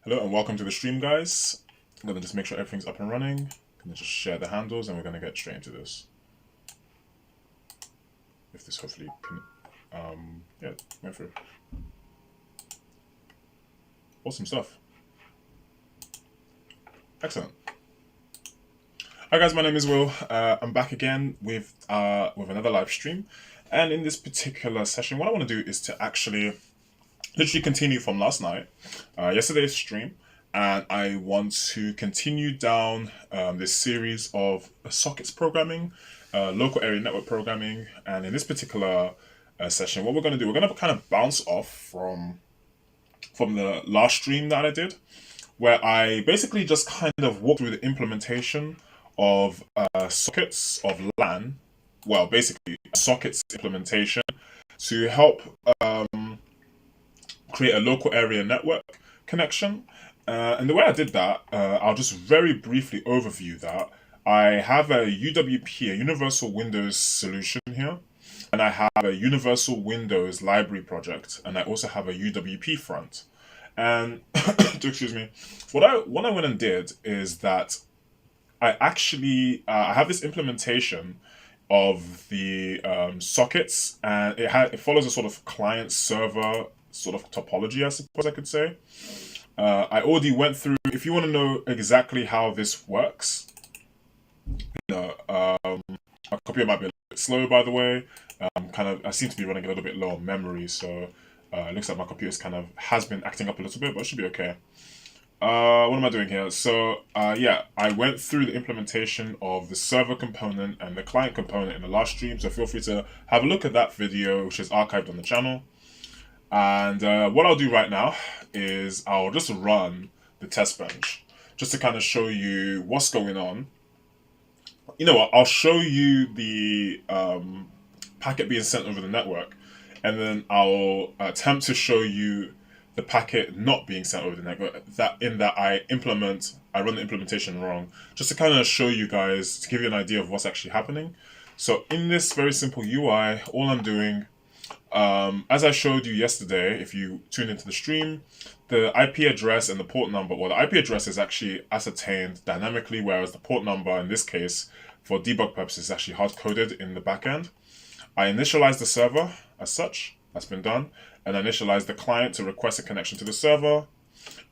Hello and welcome to the stream, guys. I'm gonna just make sure everything's up and running. I'm gonna just share the handles and we're gonna get straight into this. If this hopefully can, yeah, went through. Awesome stuff. Excellent. Hi guys, my name is Will. I'm back again with another live stream, and in this particular session, what I want to do is to actually literally continue from last night, yesterday's stream, and I want to continue down this series of sockets programming, local area network programming, and in this particular session, what we're going to do, we're going to kind of bounce off from the last stream that I did, where I basically just kind of walked through the implementation of sockets of LAN, well, basically sockets implementation to help create a local area network connection. And the way I did that, I'll just very briefly overview that. I have a UWP, a Universal Windows solution here, and I have a Universal Windows library project, and I also have a UWP front. And excuse me, what I went and did is that I actually I have this implementation of the sockets, and it follows a sort of client server sort of topology, I suppose I could say. I already went through. If you want to know exactly how this works, my computer might be a little bit slow, by the way. I seem to be running a little bit low on memory, so it looks like my computer's has been acting up a little bit, but it should be okay. What am I doing here? So, yeah, I went through the implementation of the server component and the client component in the last stream, so feel free to have a look at that video, which is archived on the channel. And what I'll do right now is I'll just run the test bench, just to kind of show you what's going on. You know what, I'll show you the packet being sent over the network, and then I'll attempt to show you the packet not being sent over the network, I run the implementation wrong, just to kind of show you guys, to give you an idea of what's actually happening. So in this very simple UI, all I'm doing, as I showed you yesterday, if you tuned into the stream, the IP address and the port number, well, the IP address is actually ascertained dynamically, whereas the port number, in this case, for debug purposes, is actually hard-coded in the backend. I initialize the server as such, that's been done, and I initialize the client to request a connection to the server,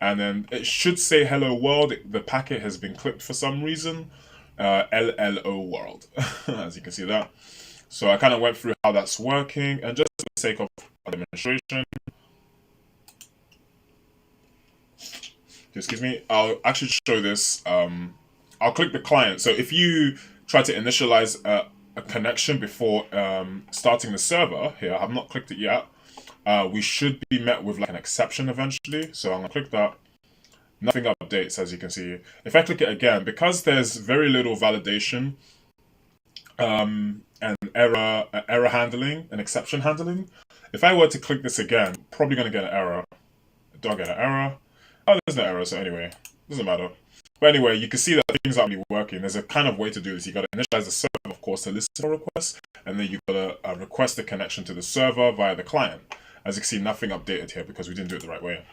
and then it should say hello world. The packet has been clipped for some reason, LLO world, as you can see that. So I kind of went through how that's working, and just for the sake of demonstration, excuse me, I'll actually show this. I'll click the client. So if you try to initialize a connection before starting the server, here, I have not clicked it yet, we should be met with like an exception eventually. So I'm gonna click that. Nothing updates, as you can see. If I click it again, because there's very little validation and error handling and exception handling, if I were to click this again, probably gonna get an error. Do I get an error? Oh, there's no error, so anyway, doesn't matter. But anyway, you can see that things aren't really working. There's a kind of way to do this. You got to initialize the server, of course, to listen for requests, and then you got to request the connection to the server via the client. As you can see, nothing updated here because we didn't do it the right way.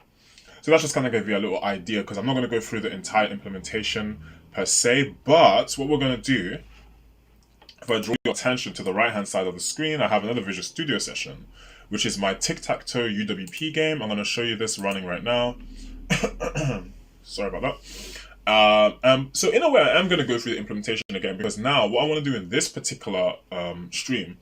So that's just kind of give you a little idea, because I'm not going to go through the entire implementation per se, but what we're going to do, if I draw your attention to the right-hand side of the screen, I have another Visual Studio session, which is my Tic-Tac-Toe UWP game. I'm going to show you this running right now. Sorry about that. So in a way, I am going to go through the implementation again, because now what I want to do in this particular stream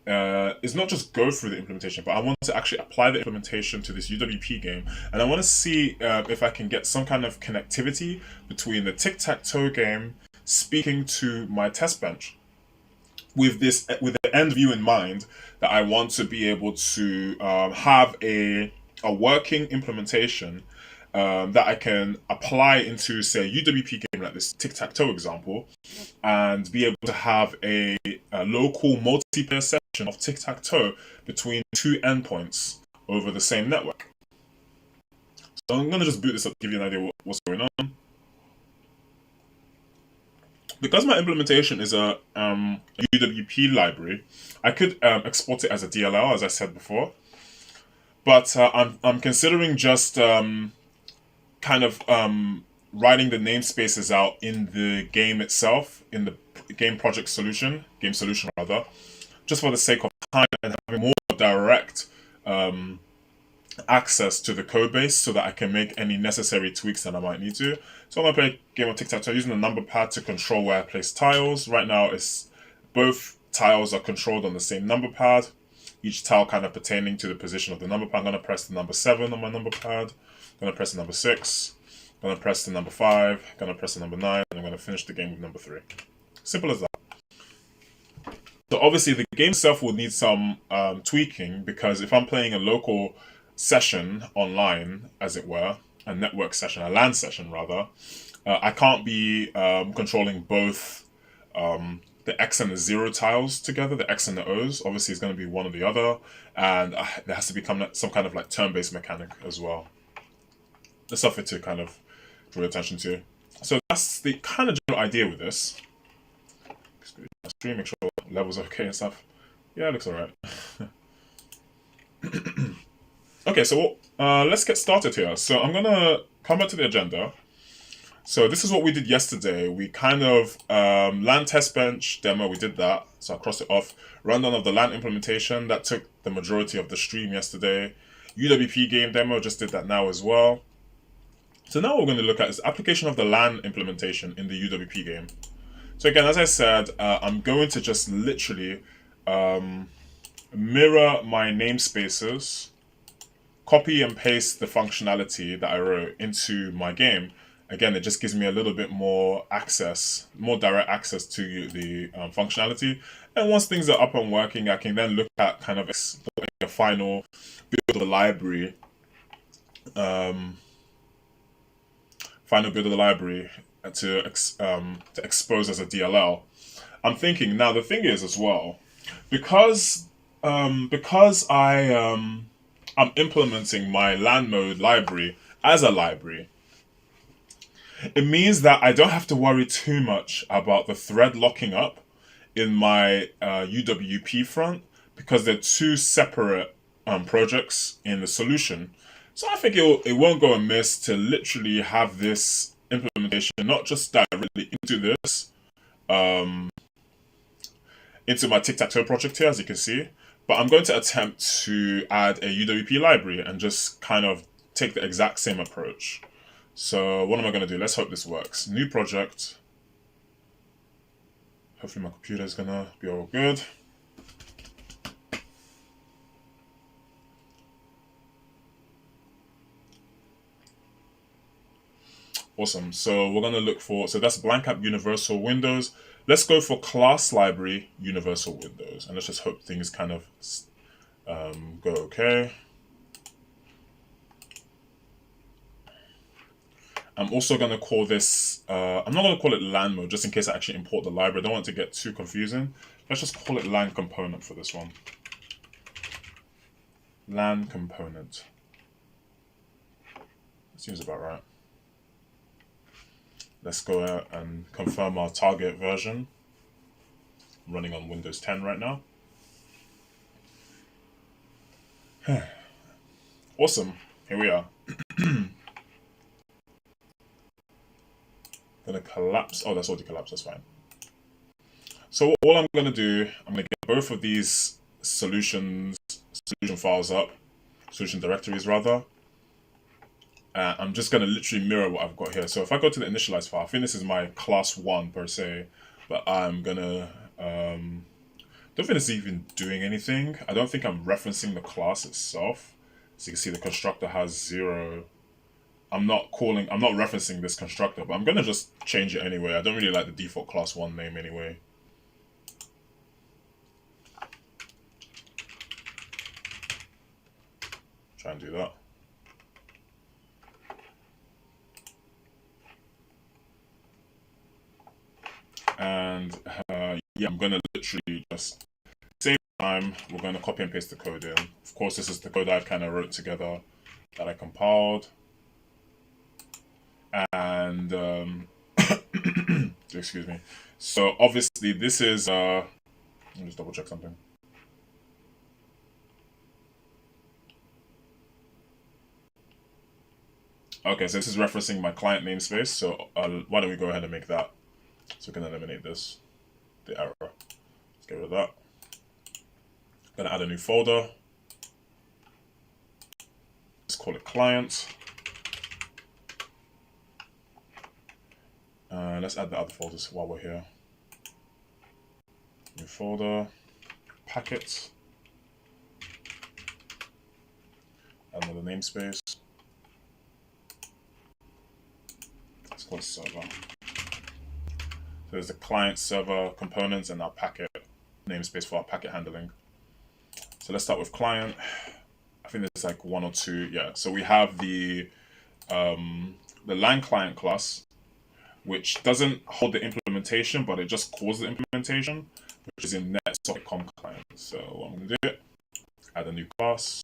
is not just go through the implementation, but I want to actually apply the implementation to this UWP game, and I want to see if I can get some kind of connectivity between the Tic-Tac-Toe game speaking to my test bench, with the end view in mind, that I want to be able to have a working implementation that I can apply into, say, a UWP game like this Tic-Tac-Toe example, and be able to have a local multiplayer session of Tic-Tac-Toe between two endpoints over the same network. So I'm going to just boot this up to give you an idea what's going on. Because my implementation is a UWP library, I could export it as a DLL, as I said before. But I'm considering just kind of writing the namespaces out in the game itself, in the game solution rather, just for the sake of time and having more direct access to the code base so that I can make any necessary tweaks that I might need to. So I'm going to play a game of Tic-Tac-Toe using the number pad to control where I place tiles. Right now, it's both tiles are controlled on the same number pad, each tile kind of pertaining to the position of the number pad. I'm going to press the number 7 on my number pad. I'm going to press the number 6. I'm going to press the number 5. I'm going to press the number 9. And I'm going to finish the game with number 3. Simple as that. So obviously the game itself will need some tweaking, because if I'm playing a local session online, as it were, a network session, a LAN session rather, I can't be controlling both the X and the 0 tiles together, the X and the O's. Obviously it's going to be one or the other, and there has to become some kind of like turn-based mechanic as well. That's something to kind of draw attention to. So that's the kind of general idea with this. Stream, make sure levels are okay and stuff. Yeah, it looks alright. Okay, so let's get started here. So I'm gonna come back to the agenda. So this is what we did yesterday. We kind of LAN test bench demo, we did that. So I crossed it off. Rundown of the LAN implementation, that took the majority of the stream yesterday. UWP game demo, just did that now as well. So now what we're going to look at is application of the LAN implementation in the UWP game. So again, as I said, I'm going to just literally mirror my namespaces, copy and paste the functionality that I wrote into my game. Again, it just gives me a little bit more access, more direct access to the functionality. And once things are up and working, I can then look at kind of a final build of the library. To expose as a DLL. I'm thinking now. The thing is as well, because I'm implementing my LAN mode library as a library, it means that I don't have to worry too much about the thread locking up in my UWP front, because they're two separate projects in the solution. So I think it won't go amiss to literally have this implementation not just directly into this, into my Tic-Tac-Toe project here, as you can see, but I'm going to attempt to add a UWP library and just kind of take the exact same approach. So what am I going to do? Let's hope this works. New project. Hopefully my computer is going to be all good. Awesome. So we're going to look for, so that's blank app universal windows. Let's go for class library universal windows, and let's just hope things kind of go okay. I'm also going to call this, I'm not going to call it LAN mode, just in case I actually import the library. I don't want it to get too confusing. Let's just call it LAN component for this one. LAN component. Seems about right. Let's go out and confirm our target version. I'm running on Windows 10 right now. Awesome. Here we are. Gonna collapse. Oh, that's already collapsed. That's fine. So all I'm gonna do, I'm gonna get both of these solution files up, solution directories rather. I'm just going to literally mirror what I've got here. So if I go to the initialize file, I think this is my class 1 per se, but I'm going to, don't think it's even doing anything. I don't think I'm referencing the class itself. So you can see the constructor has 0. I'm not referencing this constructor, but I'm going to just change it anyway. I don't really like the default class 1 name anyway. Try and do that. And yeah, I'm going to literally just save time. We're going to copy and paste the code in. Of course, this is the code I kind of wrote together that I compiled. And excuse me. So obviously this is, let me just double check something. Okay, so this is referencing my client namespace. So why don't we go ahead and make that? So we can eliminate this, the error. Let's get rid of that. Gonna add a new folder. Let's call it client. Let's add the other folders while we're here. New folder, packet, add another namespace. Let's call it server. So there's the client server components and our packet namespace for our packet handling. So let's start with client. I think there's like one or two. Yeah. So we have the LAN client class, which doesn't hold the implementation, but it just calls the implementation, which is in net-socket-com client. So what I'm going to do, add a new class.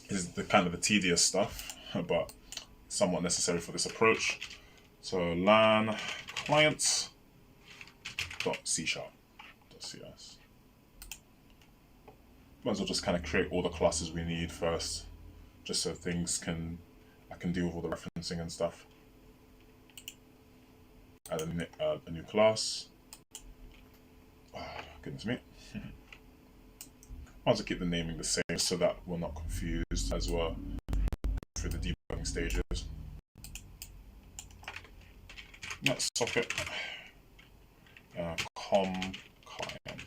This is the kind of the tedious stuff, but somewhat necessary for this approach. So LAN client .c#.cs. Might as well just kind of create all the classes we need first, just so I can deal with all the referencing and stuff. Add a new class. Oh, goodness me. Might as well keep the naming the same so that we're not confused as well through the debugging stages. Net socket com client.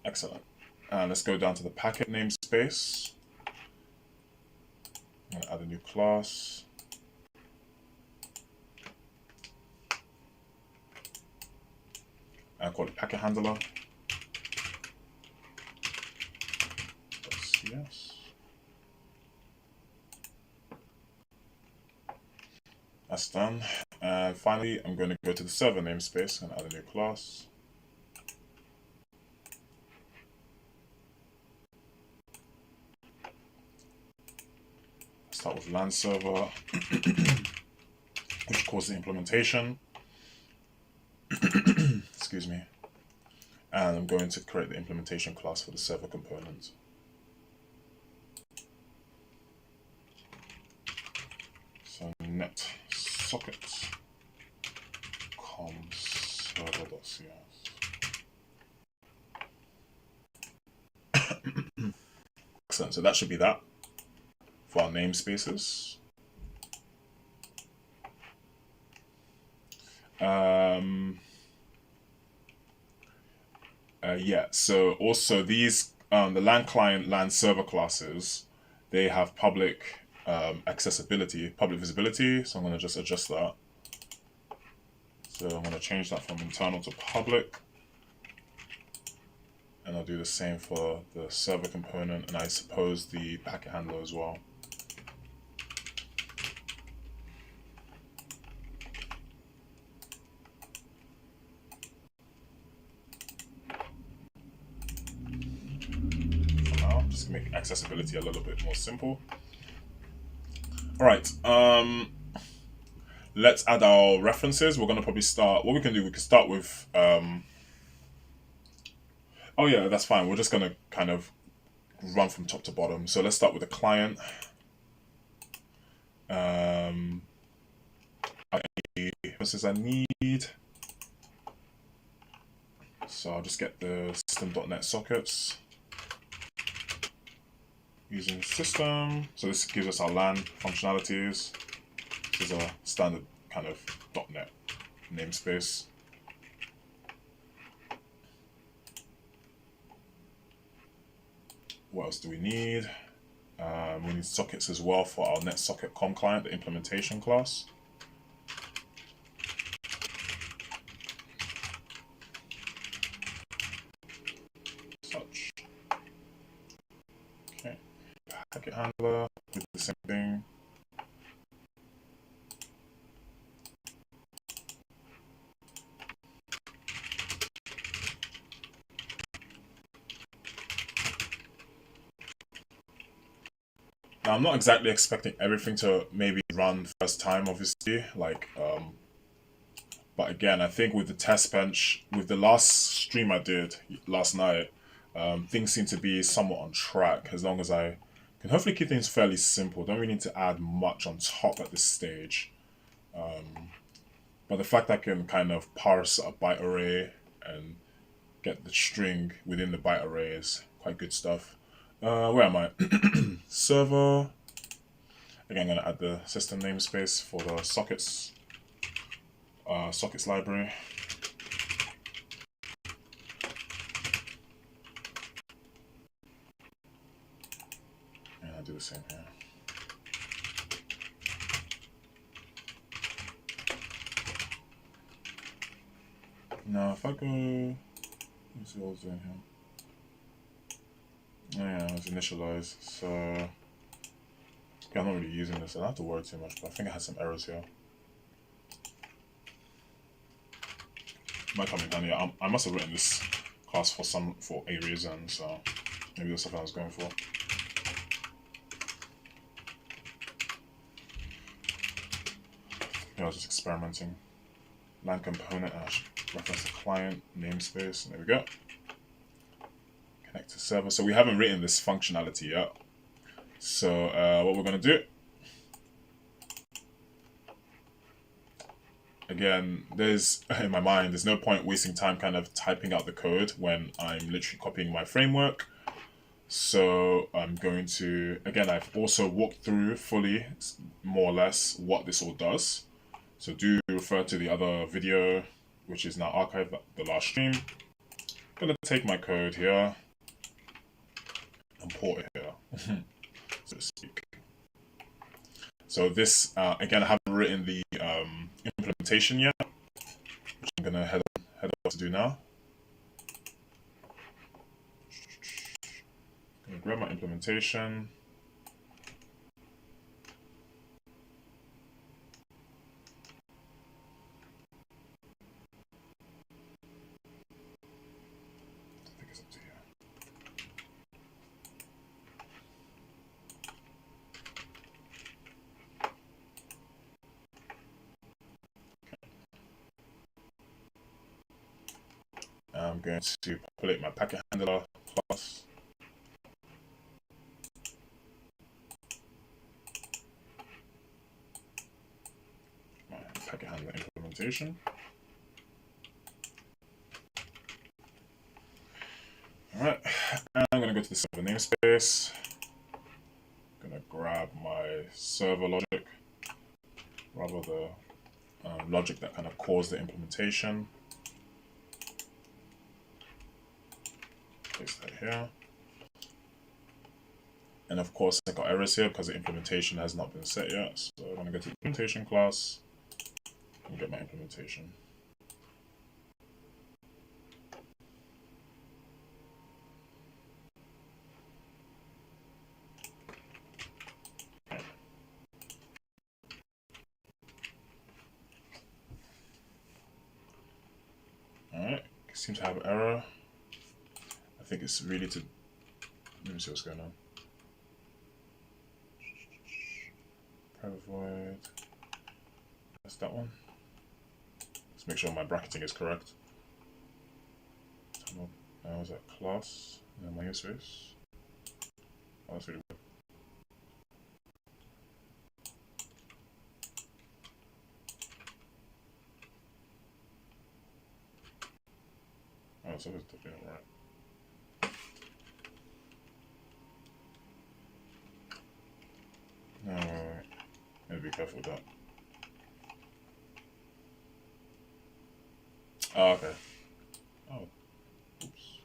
Excellent. And let's go down to the packet namespace. I'm going to add a new class. And call it packet handler. .cs. That's done. And finally, I'm going to go to the server namespace and add a new class. Start with LAN server, which calls the implementation. Excuse me. And I'm going to create the implementation class for the server component. So net socket com server.cs. Excellent. So that should be that for our namespaces. Yeah, so also these, the LAN client, LAN server classes, they have public accessibility, public visibility. So I'm going to just adjust that. So I'm going to change that from internal to public. And I'll do the same for the server component, and I suppose the packet handler as well. Just to make accessibility a little bit more simple. All right, let's add our references. We're gonna probably start. What we can do, we can start with. Oh yeah, that's fine. We're just gonna kind of run from top to bottom. So let's start with the client. References I need. So I'll just get the system.net sockets. Using system, so this gives us our LAN functionalities. This is a standard kind of .NET namespace. What else do we need? We need sockets as well for our net-socket-com client, the implementation class. Such. Okay. Packet handler, do the same thing. Now, I'm not exactly expecting everything to maybe run run first time, obviously. But again, I think with the test bench, with the last stream I did last night, things seem to be somewhat on track as long as I can hopefully keep things fairly simple. Don't really need to add much on top at this stage. But the fact I can kind of parse a byte array and get the string within the byte array is quite good stuff. Where am I? Server. Again, I'm going to add the system namespace for the sockets library. And I'll do the same here. Now, if I go, let's see what I was doing here. Oh, yeah, it's initialized. So, yeah, I'm not really using this. I don't have to worry too much, but I think I had some errors here. Might come in handy. I must have written this class for a reason, so maybe that's something I was going for. Yeah, I was just experimenting. LAN component, I should reference the client namespace, and there we go. Connect to server. So we haven't written this functionality yet. So what we're going to do, again, in my mind, there's no point wasting time kind of typing out the code when I'm literally copying my framework. So I'm going to, again, I've also walked through fully, more or less, what this all does. So do refer to the other video, which is now archived, the last stream. I'm going to take my code here and port it here, so to speak. So this, again, I haven't written the implementation yet, which I'm going to head off to do now. I'm going to grab my implementation. I think it's up to here. I'm going to populate my packet handler class. My packet handler implementation. Alright, and I'm going to go to the server namespace. I'm going to grab my server logic, rather the logic that kind of caused the implementation. Place that here. And of course, I got errors here because the implementation has not been set yet. So I'm going to go to the implementation class and get my implementation. Alright, seems to have an error. I think it's really to, let me see what's going on. Private void, that's that one. Let's make sure my bracketing is correct. Now is that class, and then my namespace. Oh, that's really good. Oh, so it's definitely not right. No, wait. Need to be careful with that. Oh, okay. Oh, oops.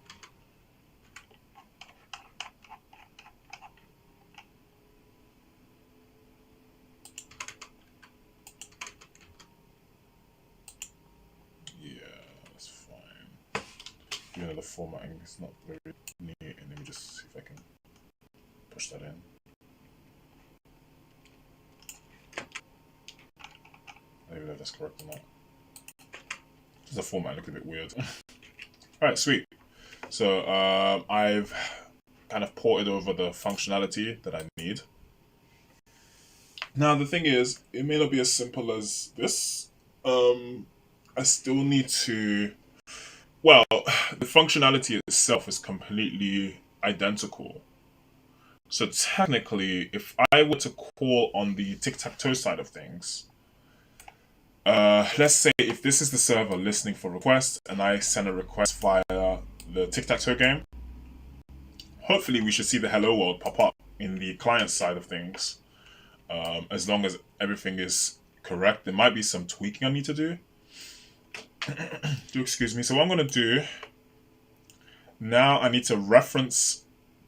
Yeah, that's fine. Even though the formatting is not very neat, and let me just see if I can push that in. Maybe that's correct or not. The format looked a bit weird. Alright, sweet. So I've kind of ported over the functionality that I need. Now the thing is, it may not be as simple as this. Um, I still need to. Well, the functionality itself is completely identical. So technically, if I were to call on the tic-tac-toe side of things, let's say if this is the server listening for requests and I send a request via the tic-tac-toe game, hopefully we should see the hello world pop up in the client side of things. As long as everything is correct, there might be some tweaking I need to do. Do excuse me. So what I'm going to do now, I need to reference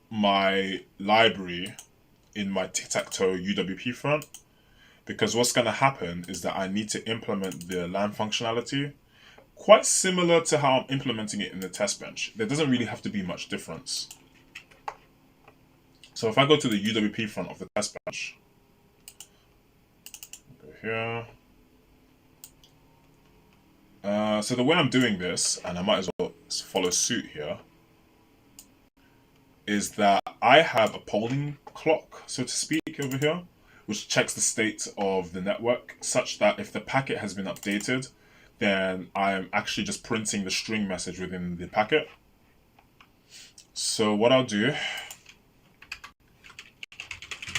my library in my tic-tac-toe UWP front, because what's going to happen is that I need to implement the LAN functionality quite similar to how I'm implementing it in the test bench. There doesn't really have to be much difference. So if I go to the UWP front of the test bench, go here. So the way I'm doing this, and I might as well follow suit here, is that I have a polling clock, so to speak, over here, which checks the state of the network, such that if the packet has been updated, then I'm actually just printing the string message within the packet. So what I'll do,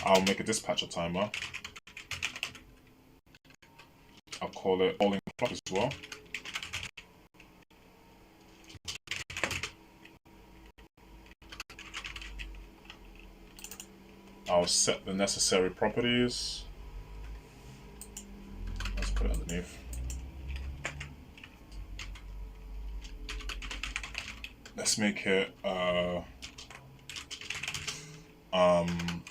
I'll make a dispatcher timer. I'll call it polling clock as well. I'll set the necessary properties. Let's put it underneath. Let's make it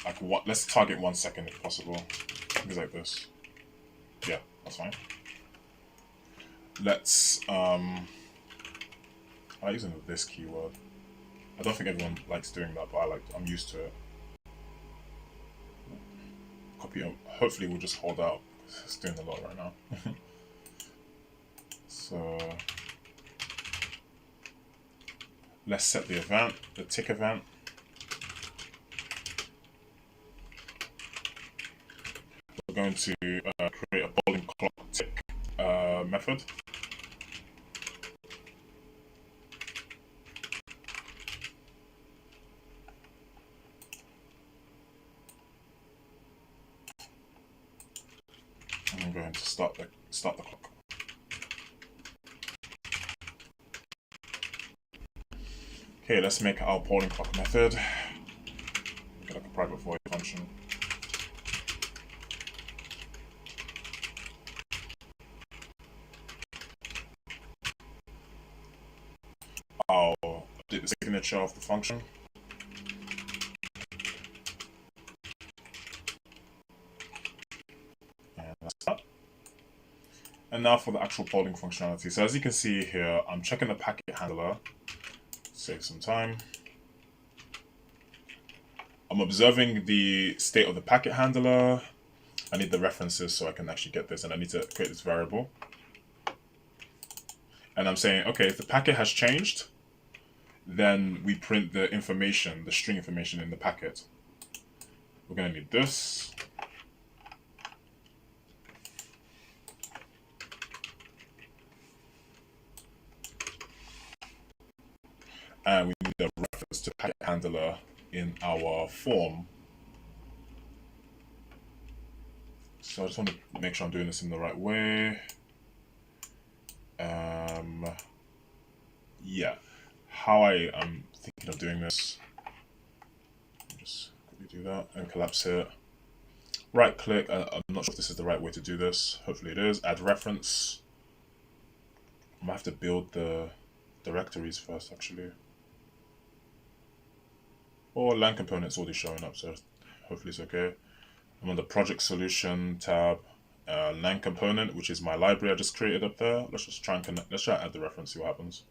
like what? Let's target 1 second if possible. Things like this. Yeah, that's fine. Let's I like using this keyword. I don't think everyone likes doing that, but I'm used to it. Copy. Hopefully, we'll just hold out. It's doing a lot right now. So let's set the event, the tick event. We're going to create a polling clock tick method. And I'm going to start the clock. Okay, let's make our polling clock method. Make it like a private void function. I'll update the signature of the function. And that's that. And now for the actual polling functionality. So as you can see here, I'm checking the packet handler. Save some time. I'm observing the state of the packet handler. I need the references so I can actually get this, and I need to create this variable. And I'm saying, okay, if the packet has changed, then we print the information, the string information in the packet. We're going to need this. And we need a reference to packet handler in our form. So I just want to make sure I'm doing this in the right way. Yeah, how I am thinking of doing this. Just quickly do that and collapse it. Right click. I'm not sure if this is the right way to do this. Hopefully it is. Add reference. I might have to build the directories first, actually. Or LAN component's already showing up, so hopefully it's okay. I'm on the project solution tab, LAN component, which is my library I just created up there. Let's just try and connect. Let's try and add the reference, see what happens.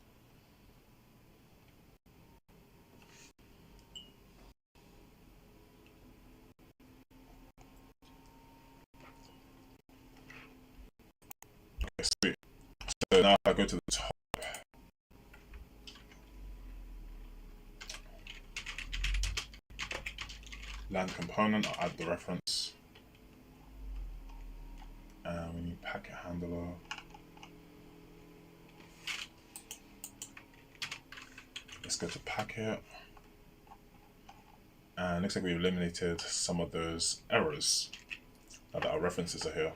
Okay, sweet. So now if I go to the top, LAN component, I'll add the reference. packet handler. Let's go to packet. And looks like we eliminated some of those errors now that our references are here.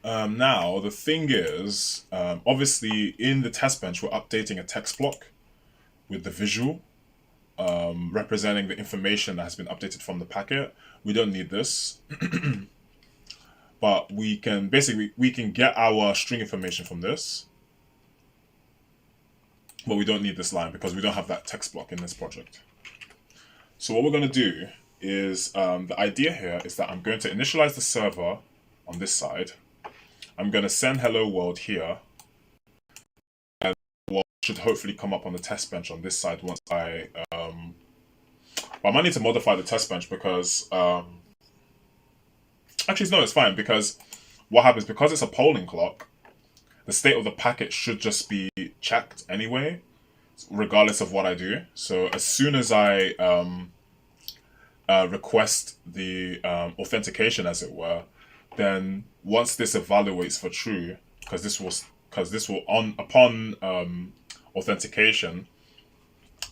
Now, the thing is, obviously in the test bench, we're updating a text block with the visual representing the information that has been updated from the packet. We don't need this. But we can get our string information from this. But we don't need this line because we don't have that text block in this project. So what we're going to do is, the idea here is that I'm going to initialize the server on this side. I'm going to send hello world here. And what should hopefully come up on the test bench on this side once I might need to modify the test bench because actually no, it's fine, because what happens, because it's a polling clock, the state of the packet should just be checked anyway, regardless of what I do. So as soon as I request the authentication, as it were, then once this evaluates for true, because this will upon authentication,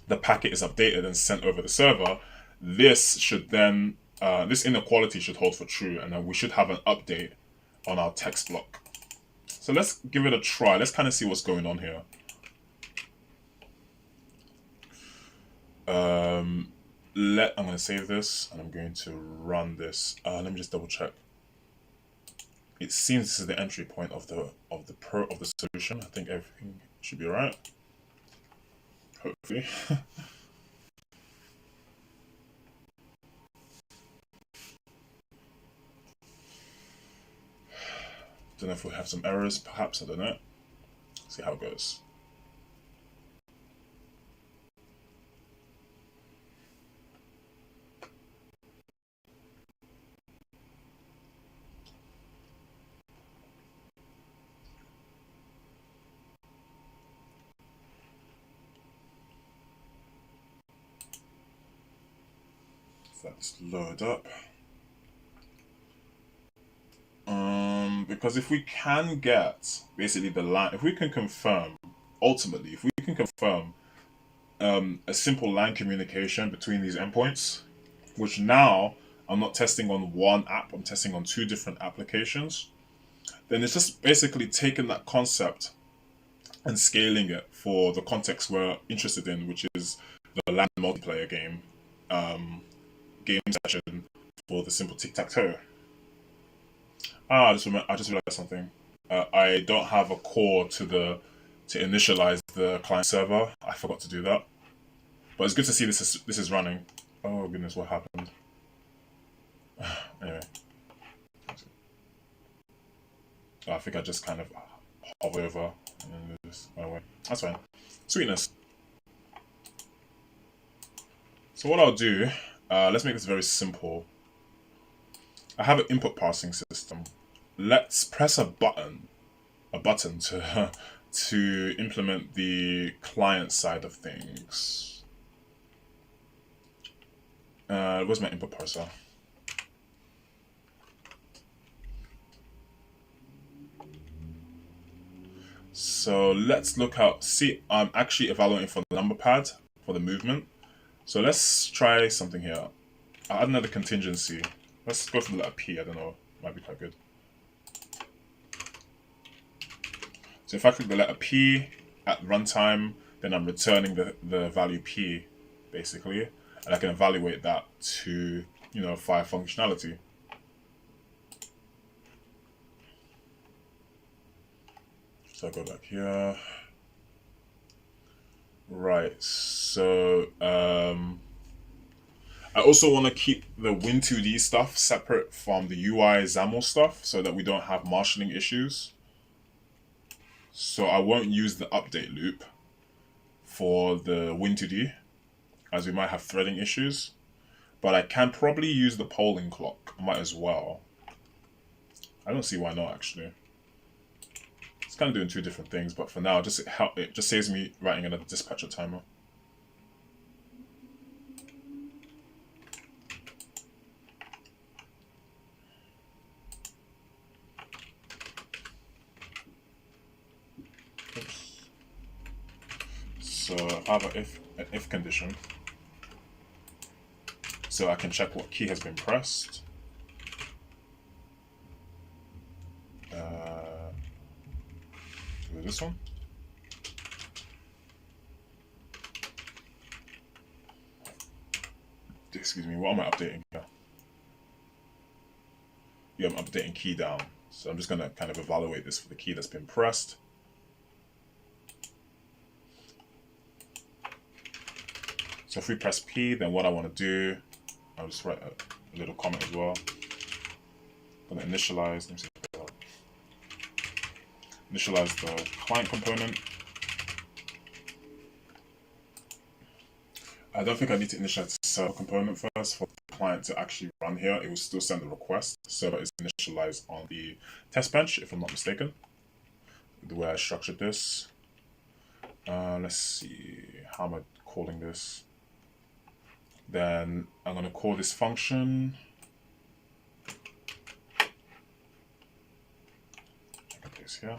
the packet is updated and sent over the server. This should then this inequality should hold for true, and then we should have an update on our text block. So let's give it a try. Let's kind of see what's going on here. I'm going to save this and I'm going to run this. Let me just double check. It seems this is the entry point of the solution. I think everything should be alright. Hopefully. Don't know if we'll have some errors, perhaps, I don't know. See how it goes. Let's load up. Because if we can get basically the line, if we can confirm, ultimately, if we can confirm a simple line communication between these endpoints, which now I'm not testing on one app, I'm testing on two different applications, then it's just basically taking that concept and scaling it for the context we're interested in, which is the LAN multiplayer game session for the simple Tic-Tac-Toe. I just realized something. I don't have a core to initialize the client server. I forgot to do that. But it's good to see this is running. Oh goodness, what happened? Anyway. I think I just kind of hover over and then just went away. That's fine. Sweetness. So what I'll do, let's make this very simple. I have an input parsing system. Let's press a button to implement the client side of things. Where's my input parser? So let's look out. See, I'm actually evaluating for the number pad for the movement. So let's try something here. I'll add another contingency. Let's go for the letter P. I don't know. Might be quite good. So if I click the letter P at runtime, then I'm returning the value P, basically, and I can evaluate that to, fire functionality. So I'll go back here. Right, so I also want to keep the Win2D stuff separate from the UI XAML stuff so that we don't have marshalling issues. So I won't use the update loop for the Win2D, as we might have threading issues. But I can probably use the polling clock. I might as well. I don't see why not, actually. It's kind of doing two different things, but for now, it just saves me writing another dispatcher timer. So if I have an if condition, so I can check what key has been pressed. This one. Excuse me, what am I updating here? Yeah, I'm updating key down. So I'm just going to kind of evaluate this for the key that's been pressed. So if we press P, then what I want to do, I'll just write a little comment as well. I'm going to initialize, let me see, initialize the client component. I don't think I need to initialize the server component first for the client to actually run here. It will still send the request. The server is initialized on the test bench, if I'm not mistaken, the way I structured this. Let's see, how am I calling this? Then I'm going to call this function. Check this here.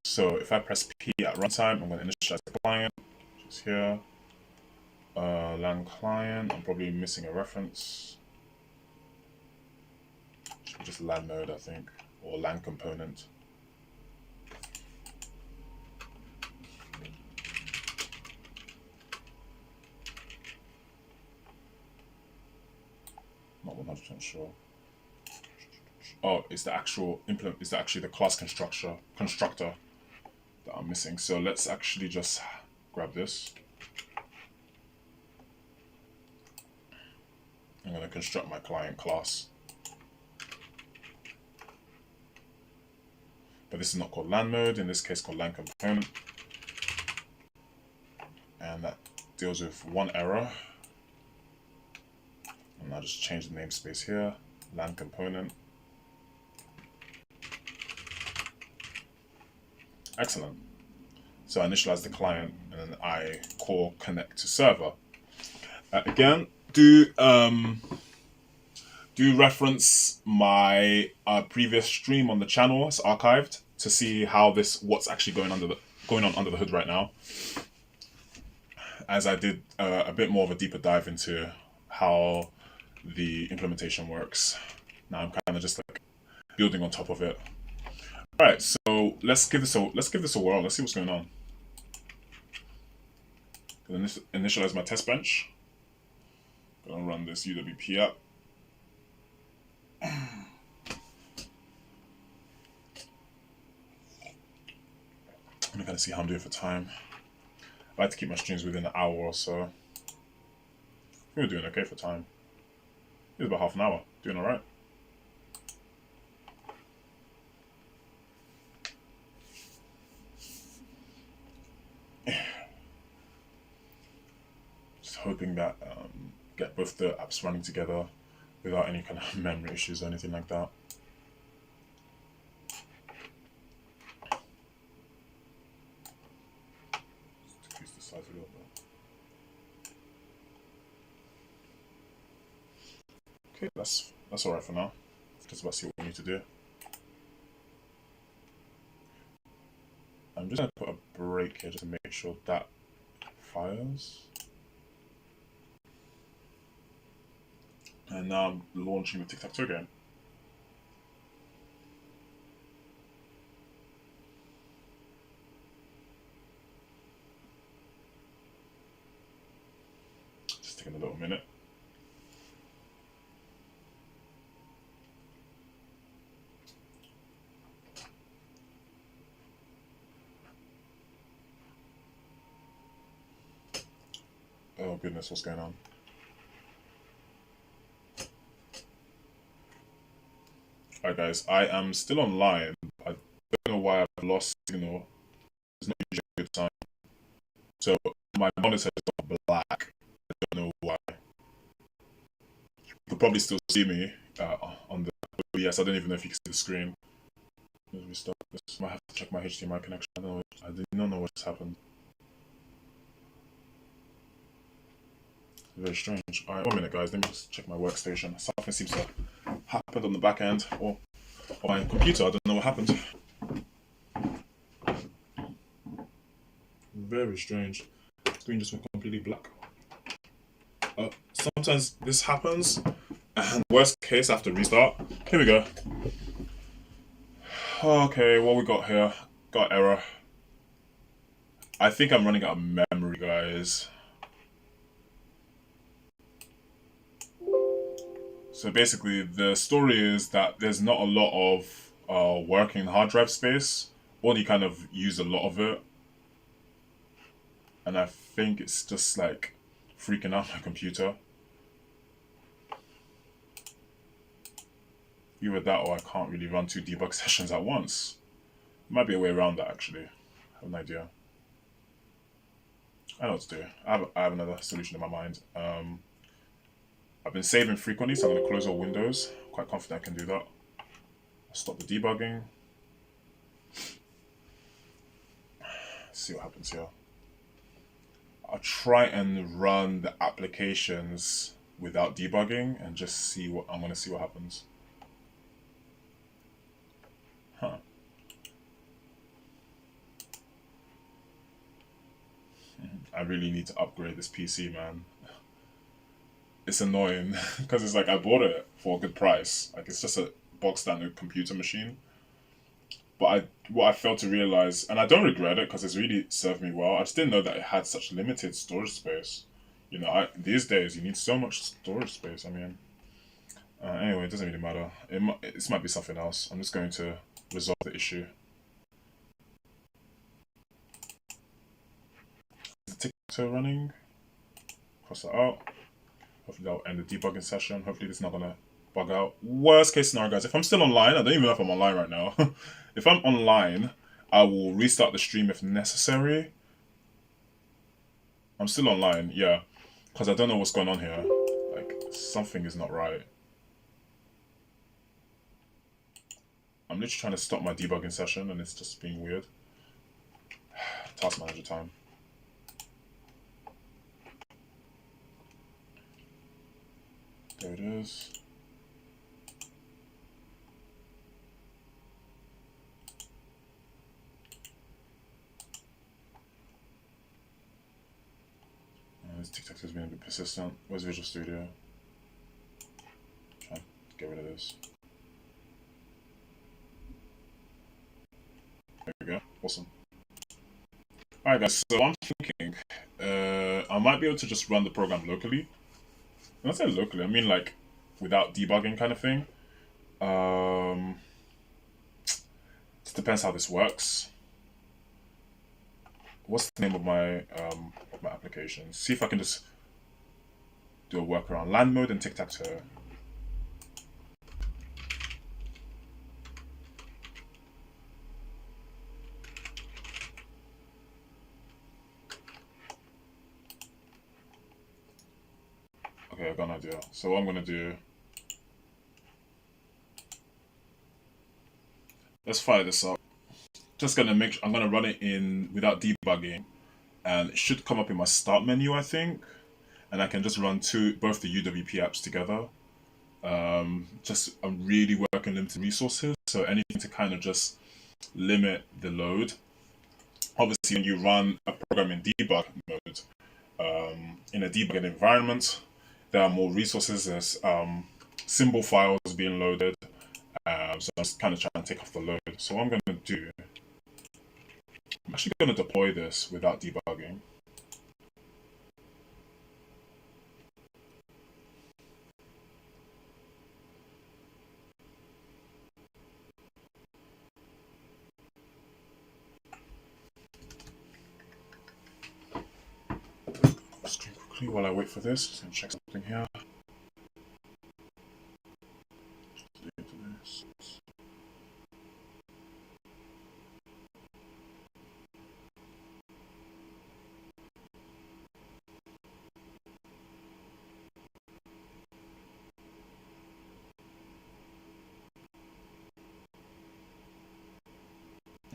So if I press P at runtime, I'm going to initialize the client, which is here. LAN client, I'm probably missing a reference. Should be just LAN node, I think, or LAN component. Not 100% sure. Oh, it's the actual implement. It's actually the class constructor that I'm missing. So let's actually just grab this. I'm going to construct my client class. But this is not called LAN mode, in this case called LAN component. And that deals with one error. And I'll just change the namespace here, LAN component. Excellent. So I initialize the client and then I call connect to server. Again, do reference my previous stream on the channel. It's archived to see how what's actually going on under the hood right now. As I did a bit more of a deeper dive into how the implementation works. Now I'm kind of just like building on top of it. All right, so let's give this a whirl. Let's see what's going on. Gonna initialize my test bench. Gonna run this UWP app. I'm gonna see how I'm doing for time. I like to keep my streams within an hour or so. I think we're doing okay for time. It's about half an hour. Doing all right. Just hoping that get both the apps running together without any kind of memory issues or anything like that. Just decrease the size a little bit. Okay, that's all right for now. Just about to see what we need to do. I'm just gonna put a break here just to make sure that fires. And now I'm launching the Tic-Tac-Toe game. Just taking a little minute. Oh goodness, what's going on? Alright guys, I am still online. I don't know why I've lost signal. It's not usually a good sign. So my monitor is not black. I don't know why. You could probably still see me on the OBS. I don't even know if you can see the screen. Let me stop this. I might have to check my HDMI connection. I did not know what's happened. Very strange. Alright, 1 minute guys, let me just check my workstation. Something seems to happened on the back end or on my computer. I don't know what happened. Very strange. Screen just went completely black. Sometimes this happens, and worst case, I have to restart. Here we go. Okay, what we got here? Got error. I think I'm running out of memory, guys. So basically, the story is that there's not a lot of working hard drive space, or you kind of use a lot of it. And I think it's just like freaking out my computer. Either that or I can't really run 2 debug sessions at once. Might be a way around that actually. I have an idea. I know what to do. I have another solution in my mind. I've been saving frequently, so I'm going to close all windows. Quite confident I can do that. Stop the debugging. See what happens here. I'll try and run the applications without debugging and just see what I'm going to see what happens. Huh. I really need to upgrade this PC, man. It's annoying because it's like I bought it for a good price. Like it's just a box standard computer machine. But what I failed to realize, and I don't regret it because it's really served me well. I just didn't know that it had such limited storage space. You know, these days you need so much storage space. I mean, anyway, it doesn't really matter. This might be something else. I'm just going to resolve the issue. Is the Tic-Tac-Toe running? Cross that out. Hopefully that'll end the debugging session. Hopefully this is not gonna bug out. Worst case scenario, guys, if I'm still online, I don't even know if I'm online right now. If I'm online, I will restart the stream if necessary. I'm still online, yeah. Because I don't know what's going on here. Like, something is not right. I'm literally trying to stop my debugging session and it's just being weird. Task manager time. There it is. This Tic-Tac has been a bit persistent. Where's Visual Studio? Try and get rid of this. There we go. Awesome. Alright guys, so I'm thinking I might be able to just run the program locally. When I say locally, I mean like without debugging kind of thing. Just depends how this works. What's the name of my application? See if I can just do a workaround. LAN mode and Tic-Tac-Toe. Okay, I've got an idea. So what I'm gonna do, let's fire this up. Just gonna I'm gonna run it in without debugging, and it should come up in my start menu, I think, and I can just run both the UWP apps together. I'm really working limited resources, so anything to kind of just limit the load. Obviously, when you run a program in debug mode, in a debugging environment, there are more resources. There's symbol files being loaded, so I'm just kind of trying to take off the load. So what I'm going to do, I'm actually going to deploy this without debugging. Screen quickly while I wait for this. Just gonna check something here.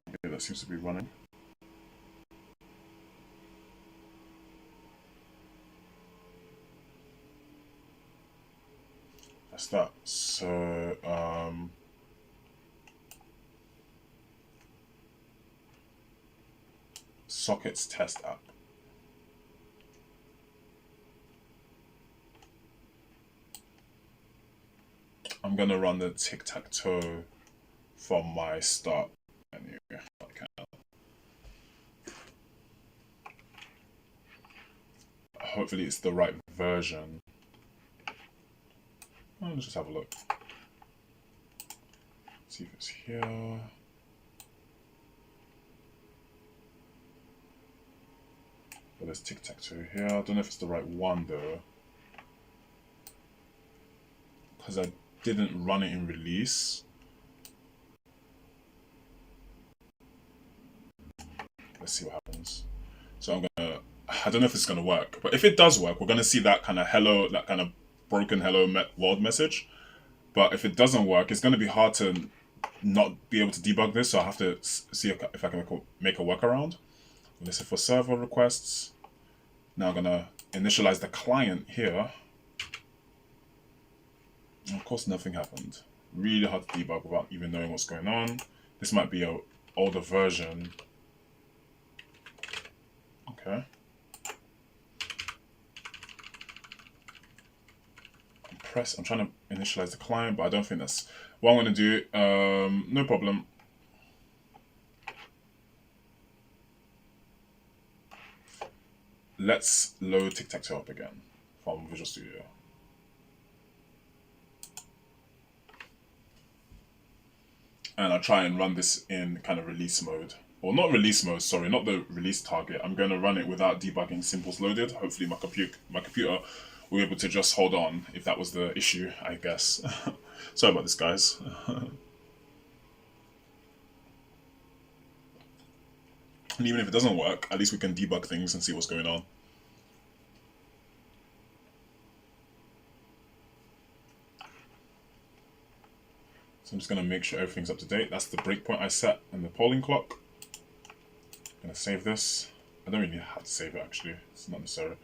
Okay, that seems to be running. That's what's that? So sockets test app. I'm gonna run the Tic-Tac-Toe from my start menu. Hopefully it's the right version. Let's just have a look. See if it's here. But there's Tic-Tac-Toe here. I don't know if it's the right one though, because I didn't run it in release. Let's see what happens. So I don't know if it's gonna work, but if it does work, we're gonna see that kind of hello, that kind of broken hello world message. But if it doesn't work, it's gonna be hard to not be able to debug this. So I have to see if I can make a workaround. This is for server requests. Now I'm gonna initialize the client here. And of course, nothing happened. Really hard to debug without even knowing what's going on. This might be an older version. Okay. I'm trying to initialize the client, but I don't think that's what I'm going to do. No problem. Let's load Tic-Tac-Toe up again from Visual Studio. And I'll try and run this in kind of release mode. Or not release mode, sorry, not the release target. I'm going to run it without debugging simples loaded. Hopefully my computer will be able to just hold on if that was the issue, I guess. Sorry about this, guys. And even if it doesn't work, at least we can debug things and see what's going on. So I'm just going to make sure everything's up to date. That's the breakpoint I set in the polling clock. I'm going to save this. I don't really have to save it actually. It's not necessary.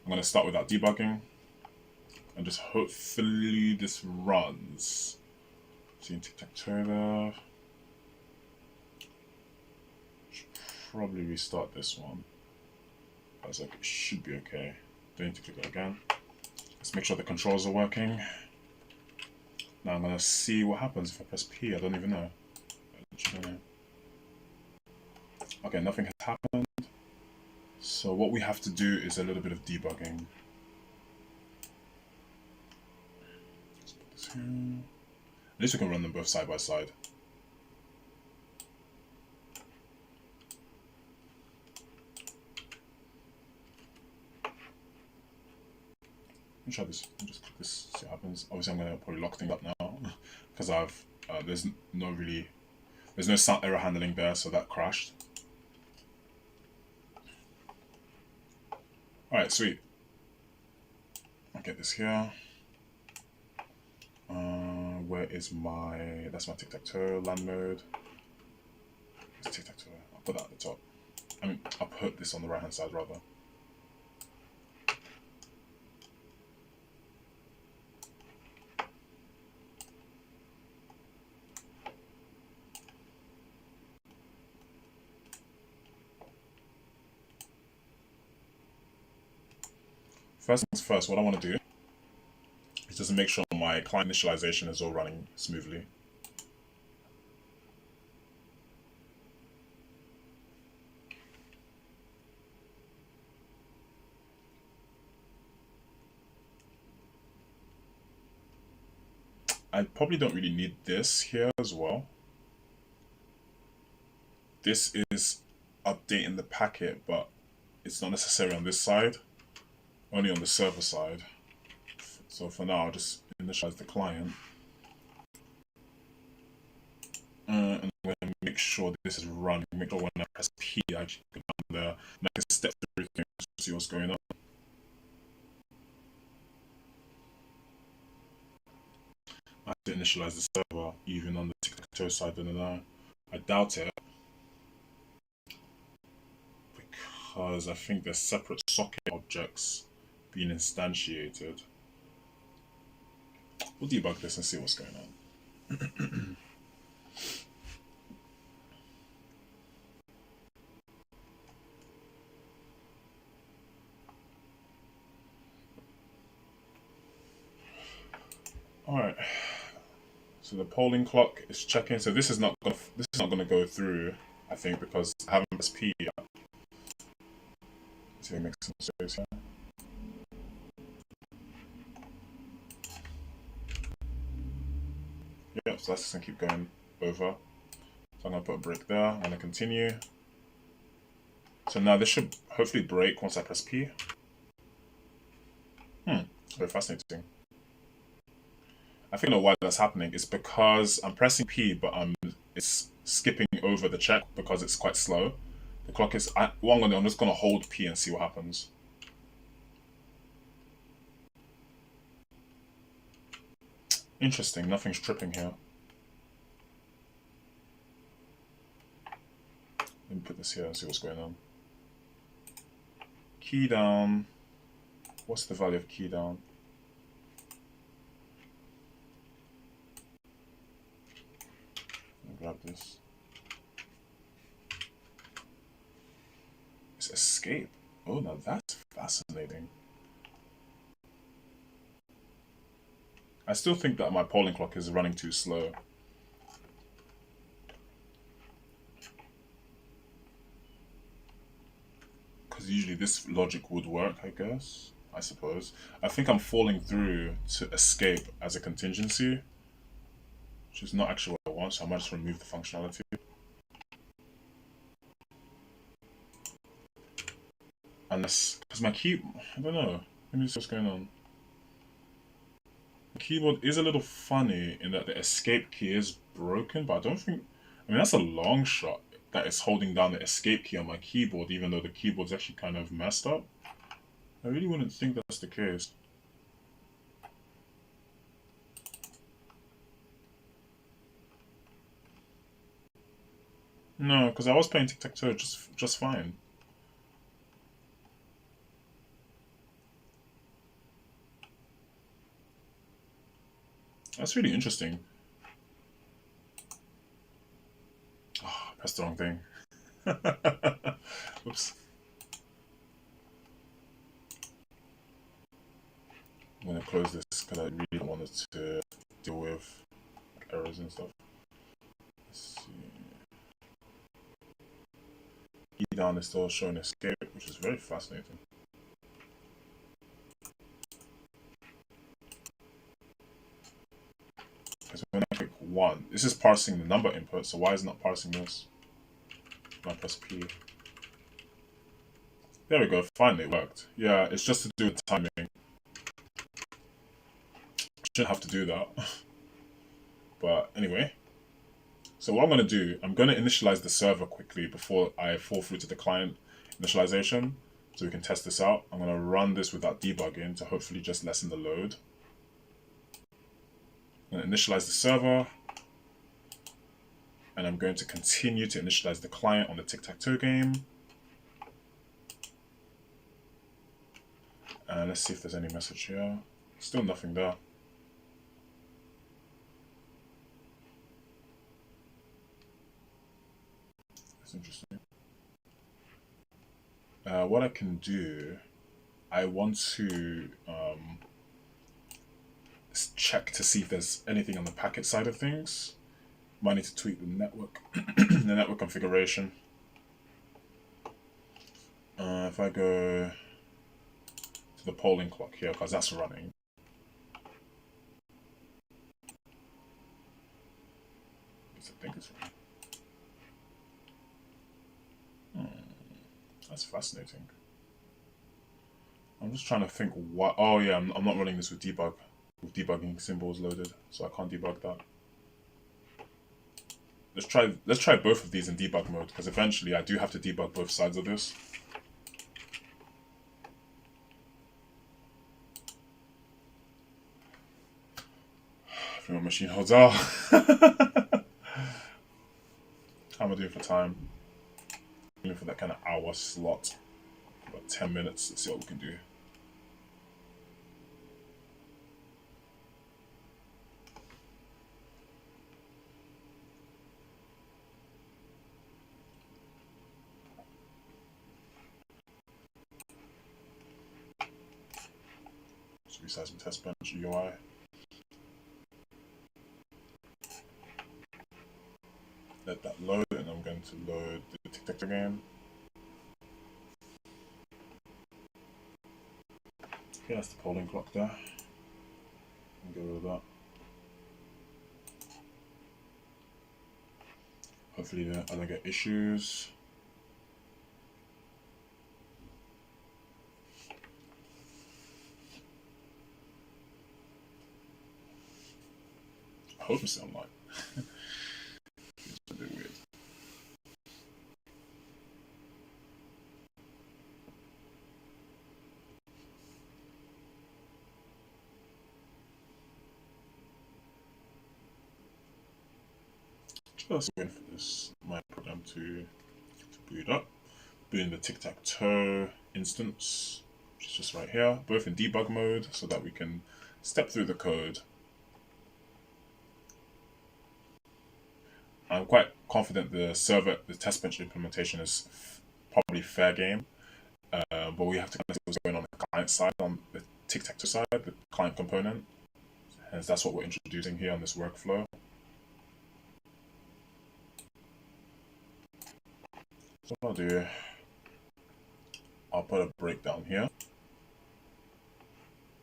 I'm going to start without debugging. And just hopefully this runs. See Tic-Tac-Toe there. Should probably restart this one. I was like, it should be okay. Don't need to click that again. Let's make sure the controls are working. Now I'm gonna see what happens if I press P. I don't even know. Okay, nothing has happened. So what we have to do is a little bit of debugging. Let's put this here. At least we can run them both side by side. Let me try this. Let me just click this, see what happens. Obviously, I'm gonna probably lock things up now because there's no sound error handling there, so that crashed. All right, sweet. I'll get this here. Where is that's my Tic-Tac-Toe LAN mode. It's Tic-Tac-Toe. I'll put that at the top. I mean, I'll put this on the right hand side rather. First things first, what I want to do is just to make sure my client initialization is all running smoothly. I probably don't really need this here as well. This is updating the packet, but it's not necessary on this side. Only on the server side. So for now, I'll just initialize the client. And I'm going to make sure this is running. Make sure when I press P, I actually go down there and I can step through everything to see what's going on. I have to initialize the server even on the Tic-Tac-Toe side, I don't know. I doubt it. Because I think there's separate socket objects being instantiated. We'll debug this and see what's going on. All right. So the polling clock is checking. So this is not gonna go through, I think, because I haven't pressed P yet. Let's see if it makes some space here. Yeah, so that's just gonna keep going over. So I'm gonna put a break there. I'm gonna continue. So now this should hopefully break once I press P. Very fascinating. I think I know why that's happening. It's because I'm pressing P, but it's skipping over the check because it's quite slow. The clock is. I'm just gonna hold P and see what happens. Interesting. Nothing's tripping here. Let me put this here and see what's going on. Key down. What's the value of key down? Grab this. It's escape. Oh, now that's fascinating. I still think that my polling clock is running too slow. Because usually this logic would work, I guess. I suppose. I think I'm falling through to escape as a contingency, which is not actually what I want, so I might just remove the functionality. Unless, because my key, I don't know. Let me see what's going on. The keyboard is a little funny in that the escape key is broken, but I don't think, I mean, that's a long shot that it's holding down the escape key on my keyboard, even though the keyboard's actually kind of messed up. I really wouldn't think that's the case. No, because I was playing Tic-Tac-Toe just fine. That's really interesting. Oh, I pressed the wrong thing. Oops. I'm gonna close this because I really don't want it to deal with errors and stuff. Let's see. Key down is still showing escape, which is very fascinating. Because when I click 1, this is parsing the number input, so why is it not parsing this? When I press P. There we go, finally it worked. Yeah, it's just to do with timing. Shouldn't have to do that. But anyway. So what I'm going to do, I'm going to initialize the server quickly before I fall through to the client initialization, so we can test this out. I'm going to run this without debugging to hopefully just lessen the load. I'm going to initialize the server, and I'm going to continue to initialize the client on the Tic-Tac-Toe game. And let's see if there's any message here. Still nothing there. That's interesting. What I can do, I want to check to see if there's anything on the packet side of things. Might need to tweak the network, the network configuration. If I go to the polling clock here, because that's running. I think it's running. That's fascinating. I'm just trying to think what. Oh yeah, I'm not running this with debug, with debugging symbols loaded, so I can't debug that. Let's try both of these in debug mode, because eventually I do have to debug both sides of this. If my machine holds out. How am I doing for time? I'm looking for that kind of hour slot. About 10 minutes. Let's see what we can do. resizing test bench UI. Let that load, and I'm going to load the Tic-Tac-Toe game. Okay, that's the polling clock there. I'll get rid of that. Hopefully I don't get issues. I hope it's online. It's a bit weird. Just waiting for this my program to boot up. Booting the Tic-Tac-Toe instance, which is just right here, both in debug mode so that we can step through the code. I'm quite confident the test bench implementation is probably fair game, but we have to kind of see what's going on the client side, on the Tic-Tac-Toe side, the client component. Hence, that's what we're introducing here on this workflow. So what I'll do, I'll put a breakdown here.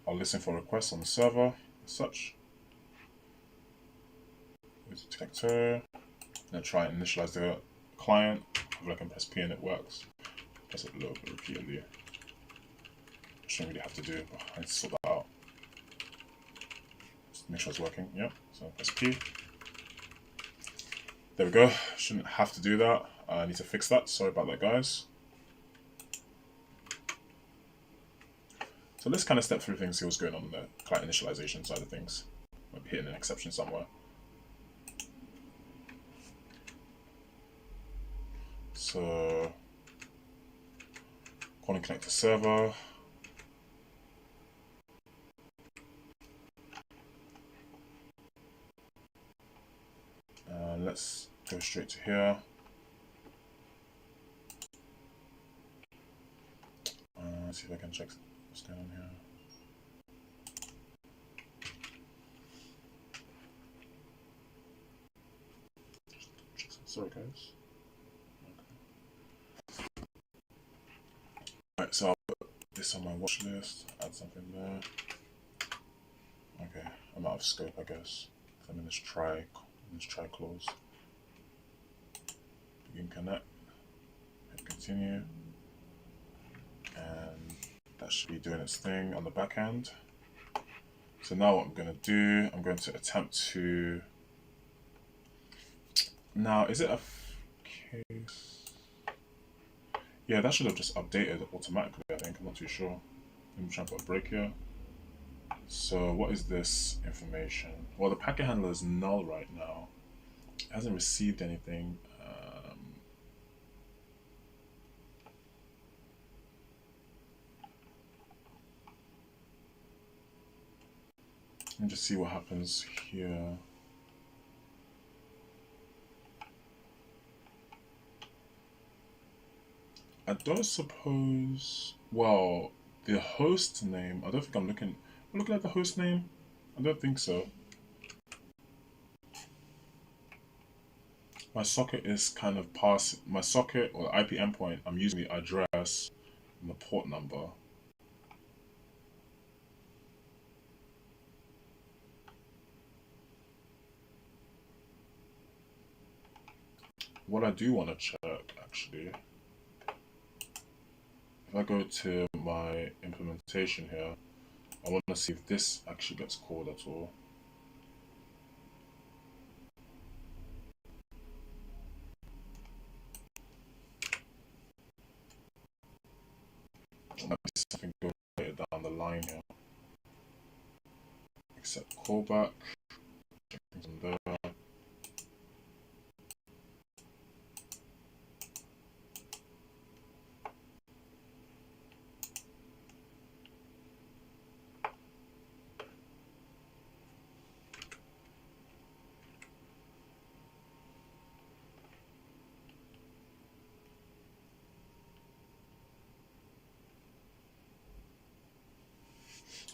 I'll listen for requests on the server as such. Use Tic-Tac-Toe. Then try and initialize the client. Hopefully I can press P and it works. Press it a little bit repeatedly. Shouldn't really have to do, but I need to sort that out. Just make sure it's working. Yep. So press P. There we go. Shouldn't have to do that. I need to fix that. Sorry about that, guys. So let's kind of step through things, see what's going on the client initialization side of things. Might be hitting an exception somewhere. So, calling connect to server. Let's go straight to here. Let's see if I can check what's going on here. Sorry, guys. Alright, so I'll put this on my watch list, add something there. Okay, I'm out of scope, I guess. I'm in this try clause. Begin connect, hit continue, and that should be doing its thing on the back end. So now what I'm going to do, I'm going to attempt to. Now, is it a case? Yeah, that should have just updated automatically, I think. I'm not too sure. Let me try and put a break here. So what is this information? Well, the packet handler is null right now. It hasn't received anything. Let me just see what happens here. I don't suppose. Well, the host name. I don't think I'm looking at the host name. I don't think so. My socket is kind of past my socket or the IP endpoint. I'm using the address and the port number. What I do want to check, actually, if I go to my implementation here, I want to see if this actually gets called at all. Might be something go later down the line here. Accept callback. Check things on there.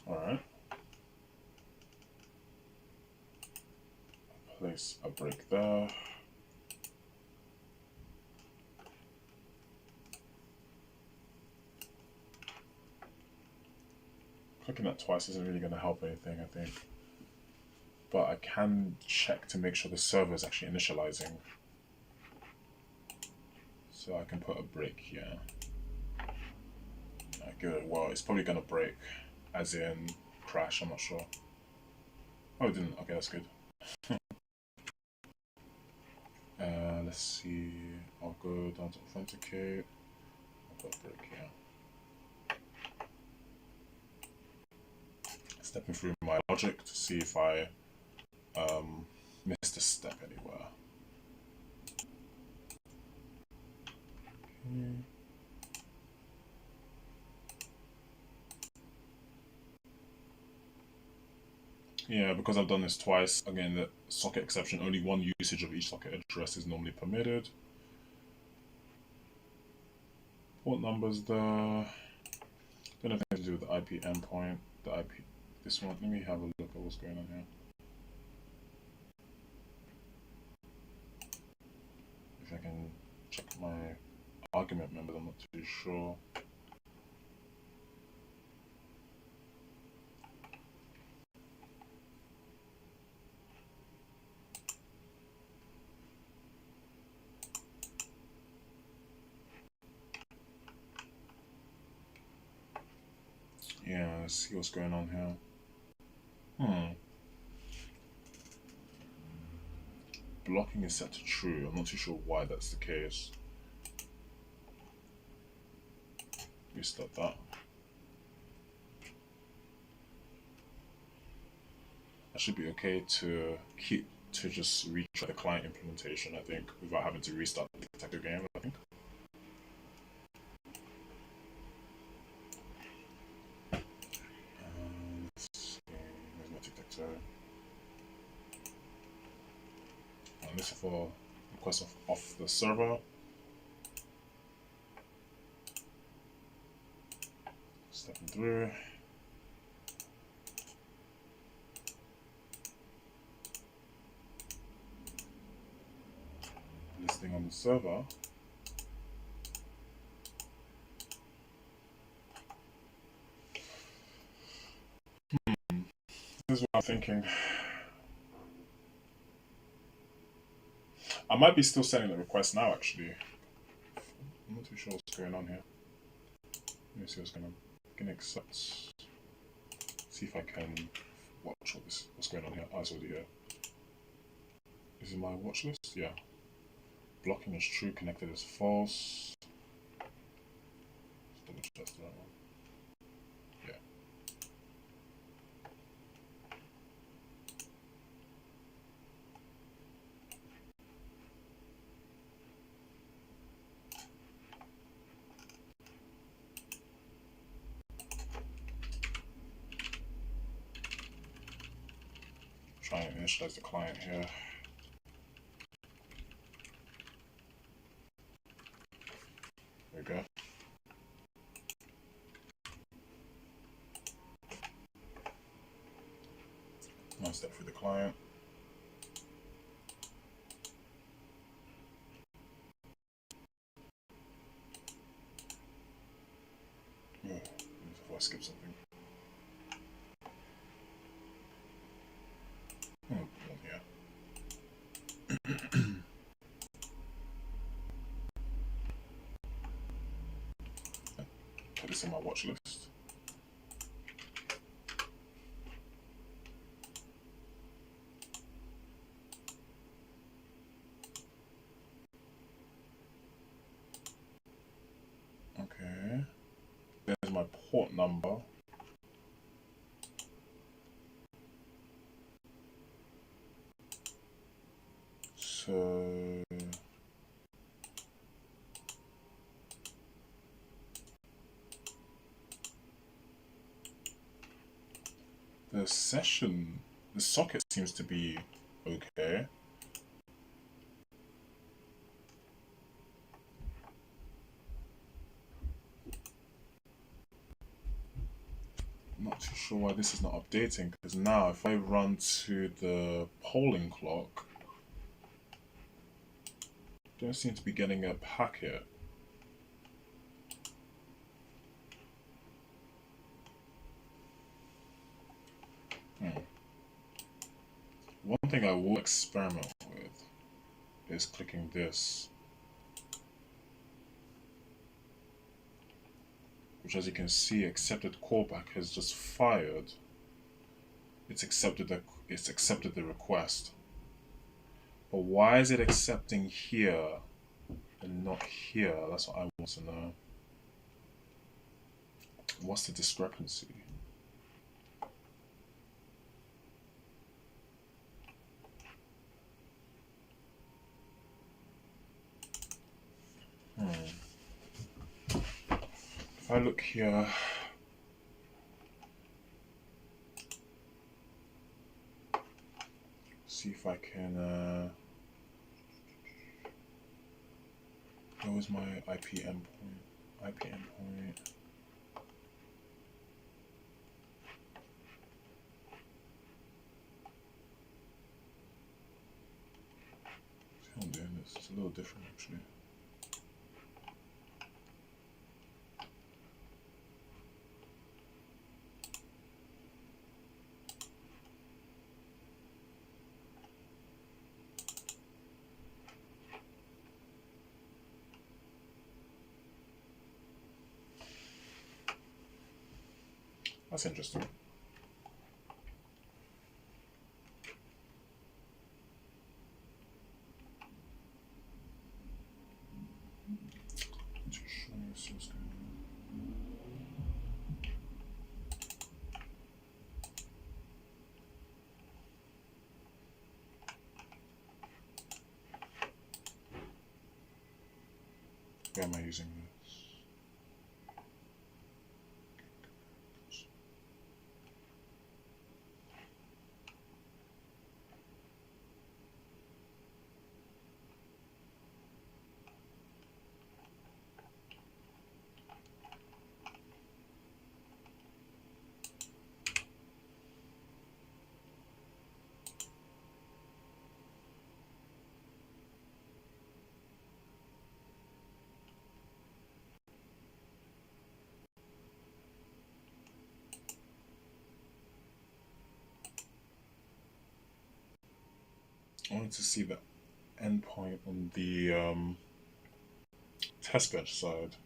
All right. place a break there. Clicking that twice isn't really going to help anything, I think. But I can check to make sure the server is actually initializing. So I can put a break here. Give it a whirl. It's probably going to break, as in crash, I'm not sure. Oh, it didn't. Okay, that's good. Let's see. I'll go down to authenticate. I'll put a break here. Stepping through my logic to see if I missed a step anywhere. Okay. Yeah, because I've done this twice, again, the socket exception, only one usage of each socket address is normally permitted. Port numbers there. Don't have anything to do with the IP endpoint. The IP, this one, let me have a look at what's going on here. If I can check my argument members, I'm not too sure. Yeah, let's see what's going on here. Blocking is set to true. I'm not too sure why that's the case. Restart that. I should be okay to just retry the client implementation, I think, without having to restart the Tic-Tac-Toe game, I think. Let's see, where's my Tic-Tac-Toe? And this is for request off the server. Stepping through. Listing on the server. This is what I'm thinking. I might be still sending the request now, actually. I'm not too sure what's going on here. Let me see what's going on. I can accept. See if I can watch what's going on here. Oh, it's already here. Is it my watch list? Yeah. Blocking is true, connected is false. Let's double check that one. Yeah. Try and initialize the client here. There we go. One step through the client. Oh, before I skip something. Oh, yeah. Put this in my watch list. Okay. There's my port number. So the socket seems to be okay. I'm not too sure why this is not updating, because now if I run to the polling clock, Don't seem to be getting a packet. One thing I will experiment with is clicking this, which, as you can see, accepted callback has just fired. It's accepted the request. But why is it accepting here and not here? That's what I want to know. What's the discrepancy? If I look here, see if I can, where was my IP endpoint? IP endpoint. See how I'm doing this? It's a little different actually. That's interesting. Where am I using this? I wanted to see the endpoint on the testbench side,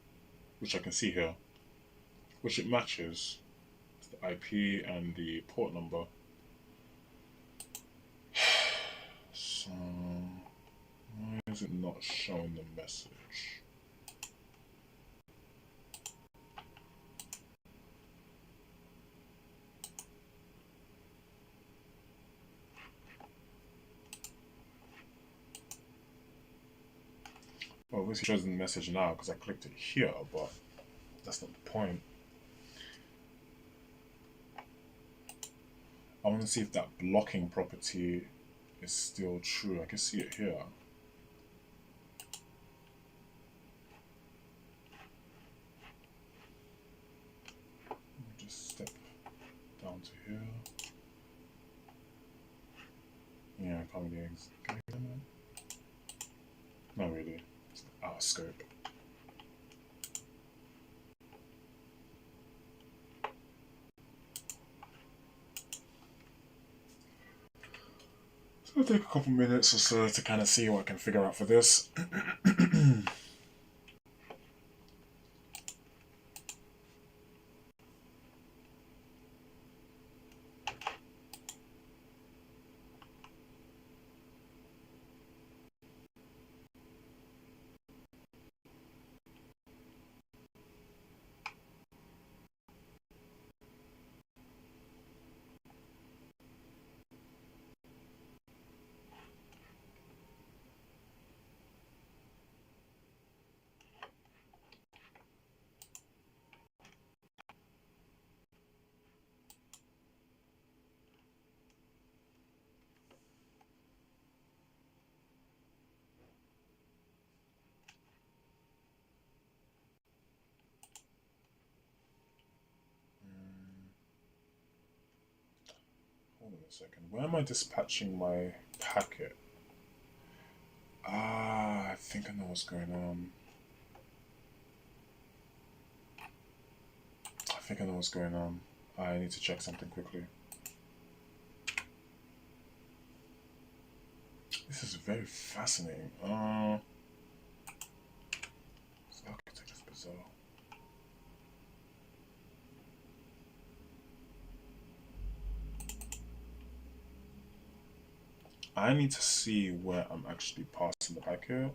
which I can see here, which it matches. It's the IP and the port number. So why is it not showing the message? Well, obviously it shows the message now because I clicked it here, but that's not the point. I want to see if that blocking property is still true. I can see it here. Just step down to here. Yeah, I can't really. Can I get that? Not really. It's out of scope. So it'll take a couple minutes or so to kind of see what I can figure out for this. Hold on a second. Where am I dispatching my packet? I think I know what's going on. I think I know what's going on. I need to check something quickly. This is very fascinating. This architecture is bizarre. I need to see where I'm actually passing the back here.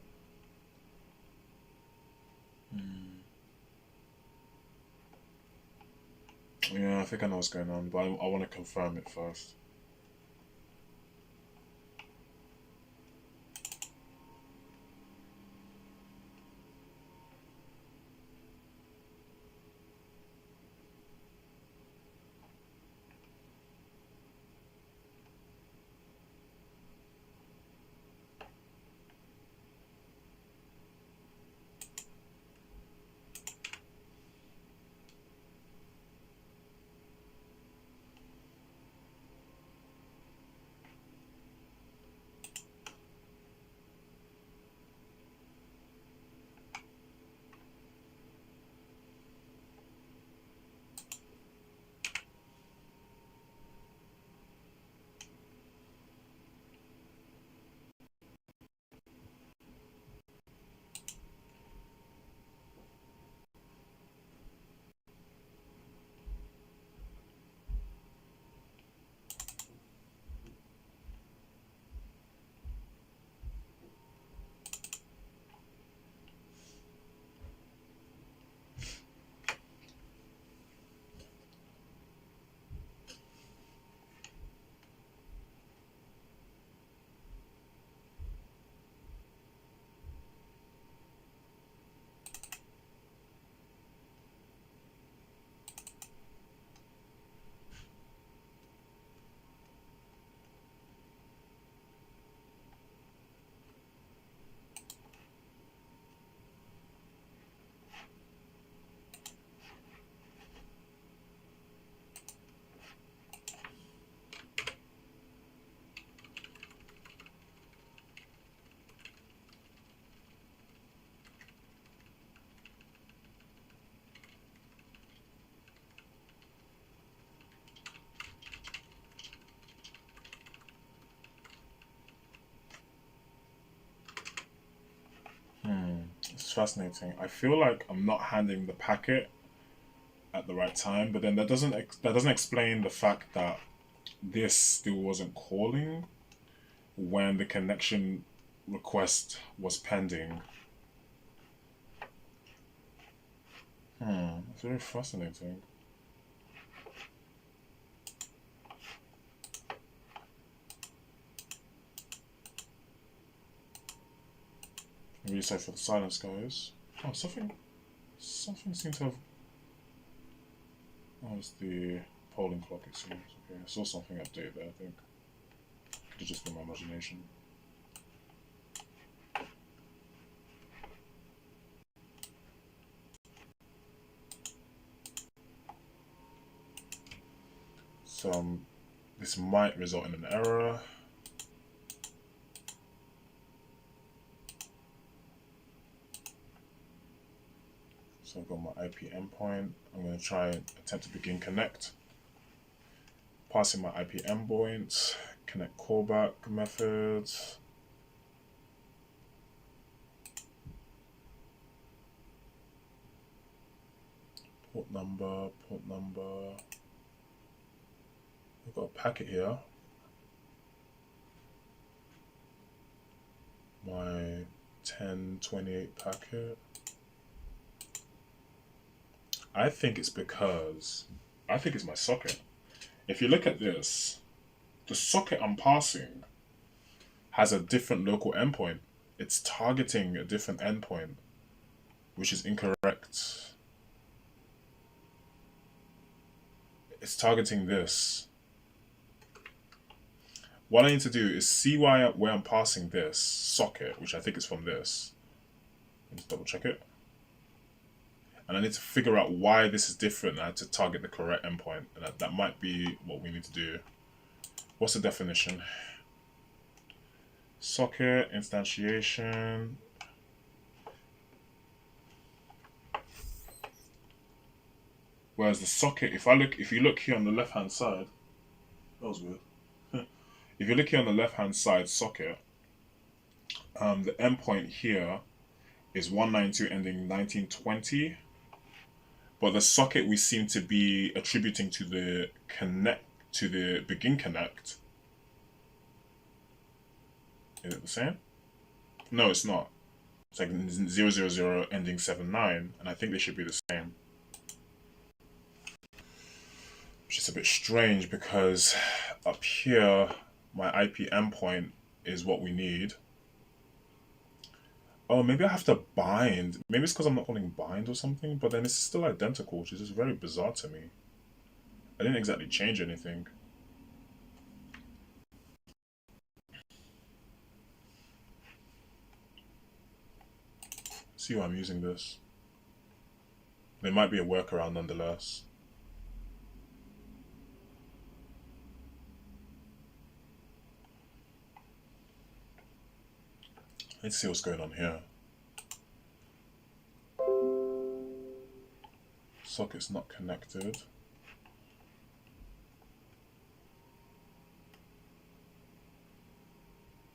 Yeah, I think I know what's going on, but I want to confirm it first. It's fascinating. I feel like I'm not handing the packet at the right time, but then that doesn't explain the fact that this still wasn't calling when the connection request was pending. It's very fascinating. Really sorry for the silence, guys. Oh, something seems to have. Oh, it's the polling clock, it seems. Okay, I saw something update there, I think. Could have just been my imagination. So, this might result in an error. So I've got my IP endpoint. I'm going to try and attempt to begin connect. Passing my IP endpoint, connect callback methods. Port number. We've got a packet here. My 1028 packet. I think it's my socket. If you look at this, the socket I'm passing has a different local endpoint. It's targeting a different endpoint, which is incorrect. It's targeting this. What I need to do is see where I'm passing this socket, which I think is from this. Let's double check it. And I need to figure out why this is different. I have to target the correct endpoint. And that might be what we need to do. What's the definition? Socket instantiation. Whereas the socket, if you look here on the left hand side, that was weird. If you look here on the left hand side socket, the endpoint here is 192 ending 1920, but the socket we seem to be attributing to the begin connect. Is it the same? No, it's not. It's like 000 ending 79, and I think they should be the same. Which is a bit strange because up here, my IP endpoint is what we need. Oh, maybe I have to bind. Maybe it's because I'm not calling bind or something, but then it's still identical, which is just very bizarre to me. I didn't exactly change anything. See why I'm using this. There might be a workaround nonetheless. Let's see what's going on here. Socket's not connected.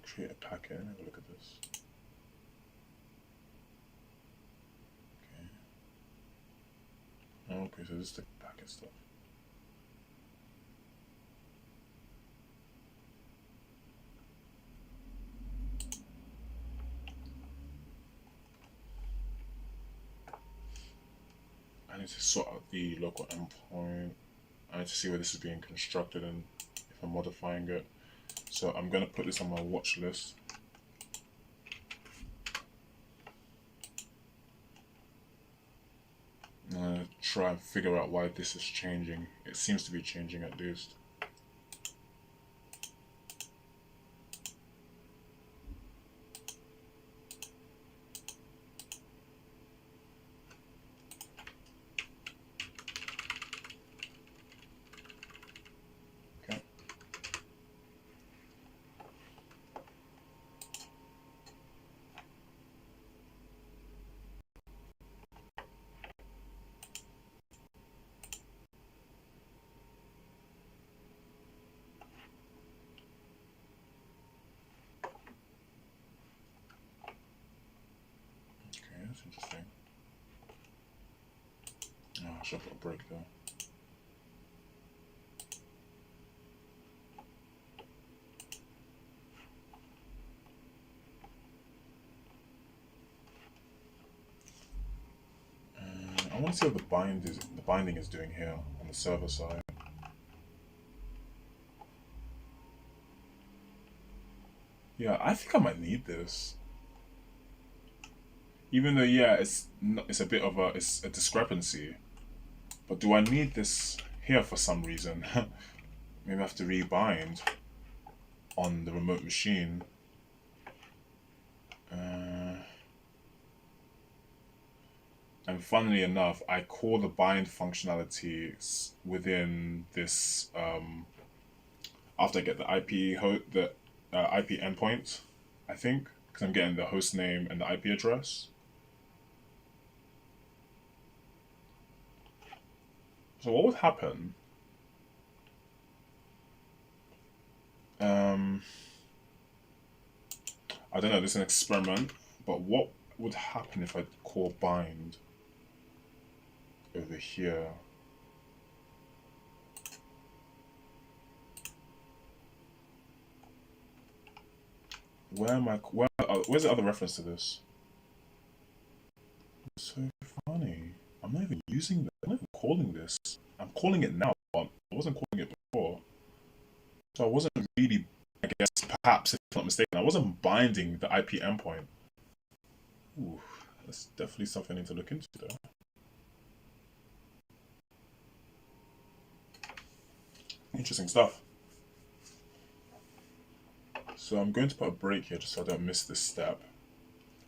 Create a packet. Have a look at this. Okay. Okay, so this is the packet stuff. I need to sort out the local endpoint. I need to see where this is being constructed and if I'm modifying it. So I'm going to put this on my watch list. I'm going to try and figure out why this is changing. It seems to be changing at least. That's interesting. Oh, I should put a break there. I want to see what the binding is doing here on the server side. Yeah, I think I might need this. Even though, yeah, it's a bit of a discrepancy. But do I need this here for some reason? Maybe I have to rebind on the remote machine. And funnily enough, I call the bind functionality within this after I get the IP endpoint, I think, because I'm getting the host name and the IP address. So what would happen? I don't know. This is an experiment, but what would happen if I call bind over here? Where's the other reference to this? It's so funny. I'm not even using that. I'm not even calling this. I'm calling it now, but I wasn't calling it before. So I wasn't really, I guess, perhaps, if I'm not mistaken, I wasn't binding the IP endpoint. Ooh, that's definitely something I need to look into though. Interesting stuff. So I'm going to put a break here just so I don't miss this step.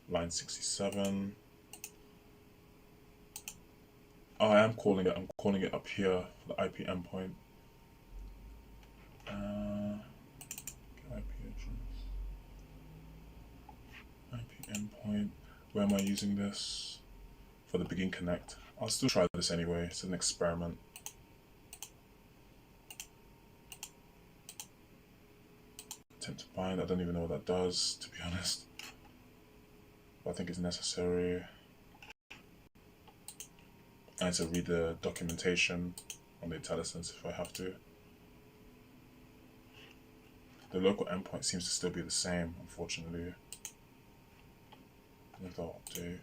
Line 67. Oh, I am calling it. I'm calling it up here, the IP endpoint. IP address. endpoint. Where am I using this? For the begin connect. I'll still try this anyway. It's an experiment. Attempt to bind. I don't even know what that does, to be honest. But I think it's necessary. I need to read the documentation on the IntelliSense if I have to. The local endpoint seems to still be the same, unfortunately. Without update.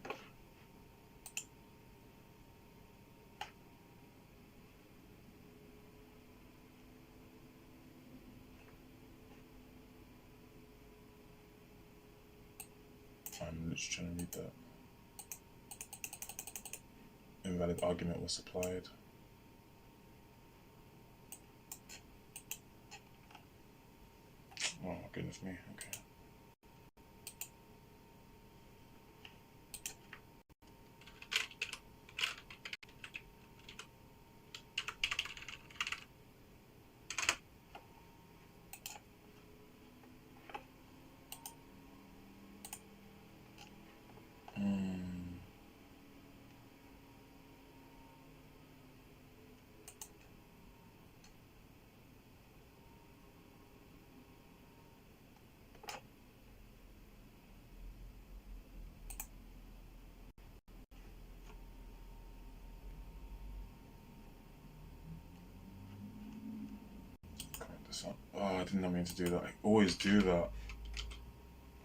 I'm just trying to read that. Invalid argument was supplied. Oh, goodness me, okay. Oh, I did not mean to do that. I always do that.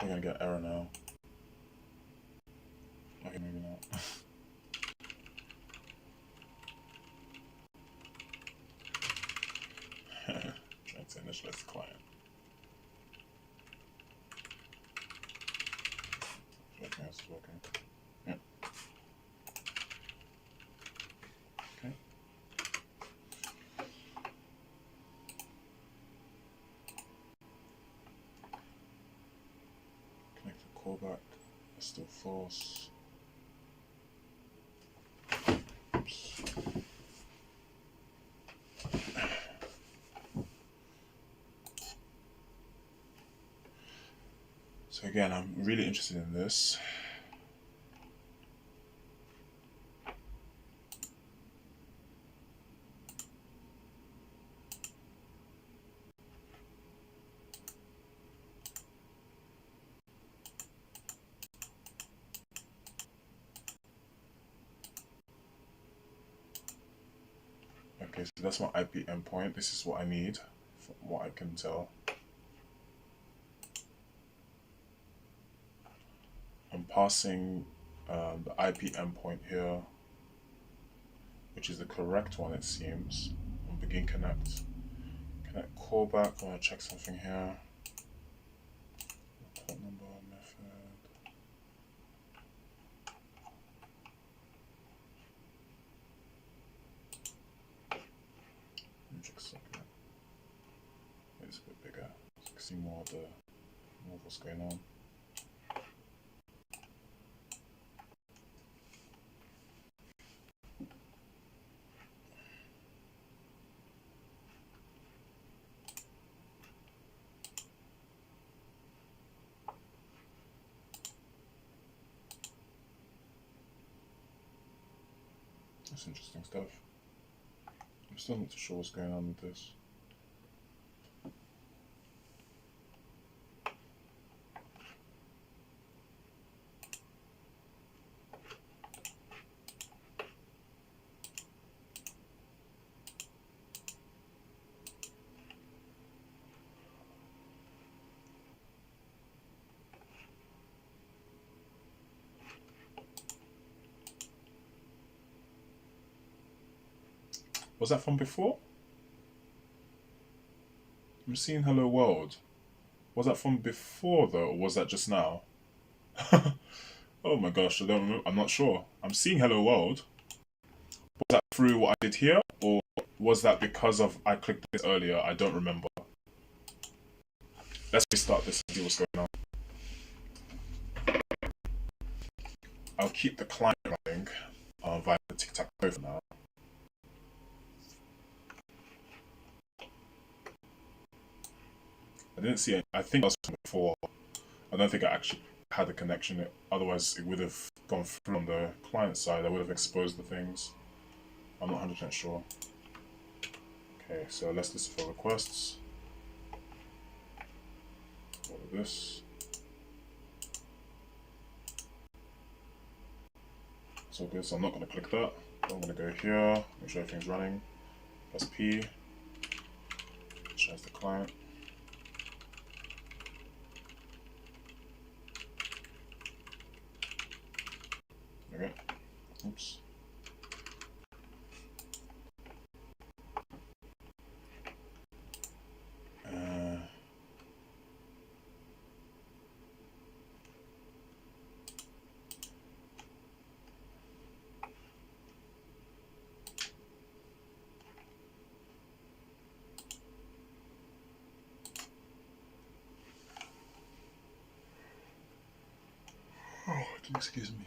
I'm gonna get error now. Okay, maybe not. Trying to initialize the client. Okay, it's working. Yeah. Okay. Connect the callback. It's still false. Oops. So again, I'm really interested in this. Okay, so that's my IP endpoint. This is what I need, from what I can tell. I'm passing the IP endpoint here, which is the correct one, it seems. On begin connect. Connect callback. I want to check something here. Port number, method. Check something. It's a bit bigger. So you can see more of what's going on. That's interesting stuff. I'm still not too sure what's going on with this. Was that from before? I'm seeing hello world. Was that from before though, or was that just now? Oh my gosh, I don't remember. I'm not sure. I'm seeing hello world. Was that through what I did here, or was that because of I clicked this earlier? I don't remember. Let's restart this and see what's going on. I'll keep the client running via the Tic-Tac-Toe for now. I didn't see it. I think I was before. I don't think I actually had a connection. Otherwise, it would have gone through on the client side. I would have exposed the things. I'm not 100% sure. Okay, so let's list for requests. All of this. It's all good, so I'm not going to click that. I'm going to go here, make sure everything's running. Press P. Change the client. Okay. Oops. Oh, excuse me.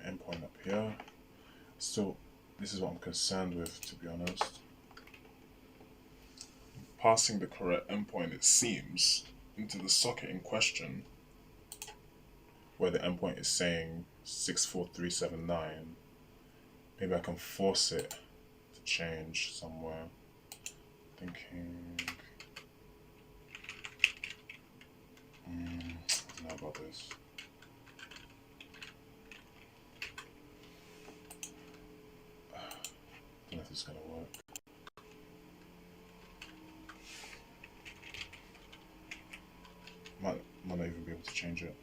Endpoint up here. So this is what I'm concerned with, to be honest. Passing the correct endpoint, it seems, into the socket in question, where the endpoint is saying 64379. Maybe I can force it to change somewhere. Thinking. I don't know about this. I don't know if it's gonna work. Might not even be able to change it.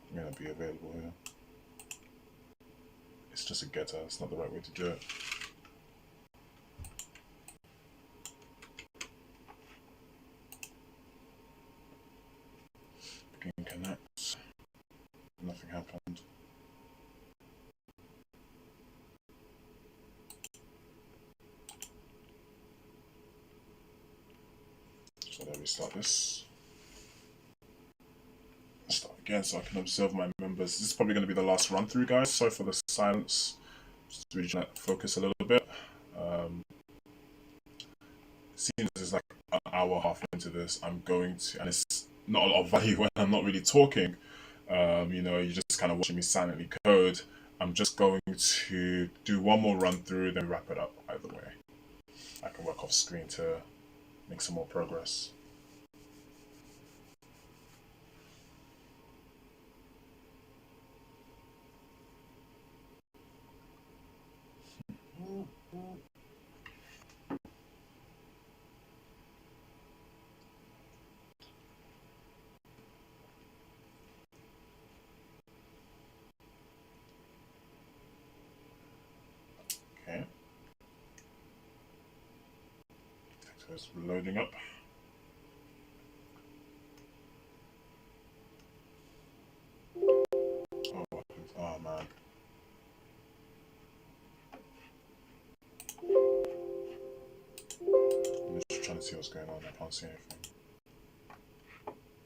It may not be available here. It's just a getter, it's not the right way to do it. Connect. Nothing happened. So let me start this. Start again so I can observe my members. This is probably going to be the last run through, guys. Sorry for the silence. Just really trying to focus a little bit. Seeing as it's like an hour half into this, I'm going to, and it's not a lot of value when I'm not really talking. You know, you're just kind of watching me silently code. I'm just going to do one more run through, then wrap it up either way. I can work off screen to make some more progress. Okay. So it's loading up. Oh man. I'm just trying to see what's going on. I can't see anything.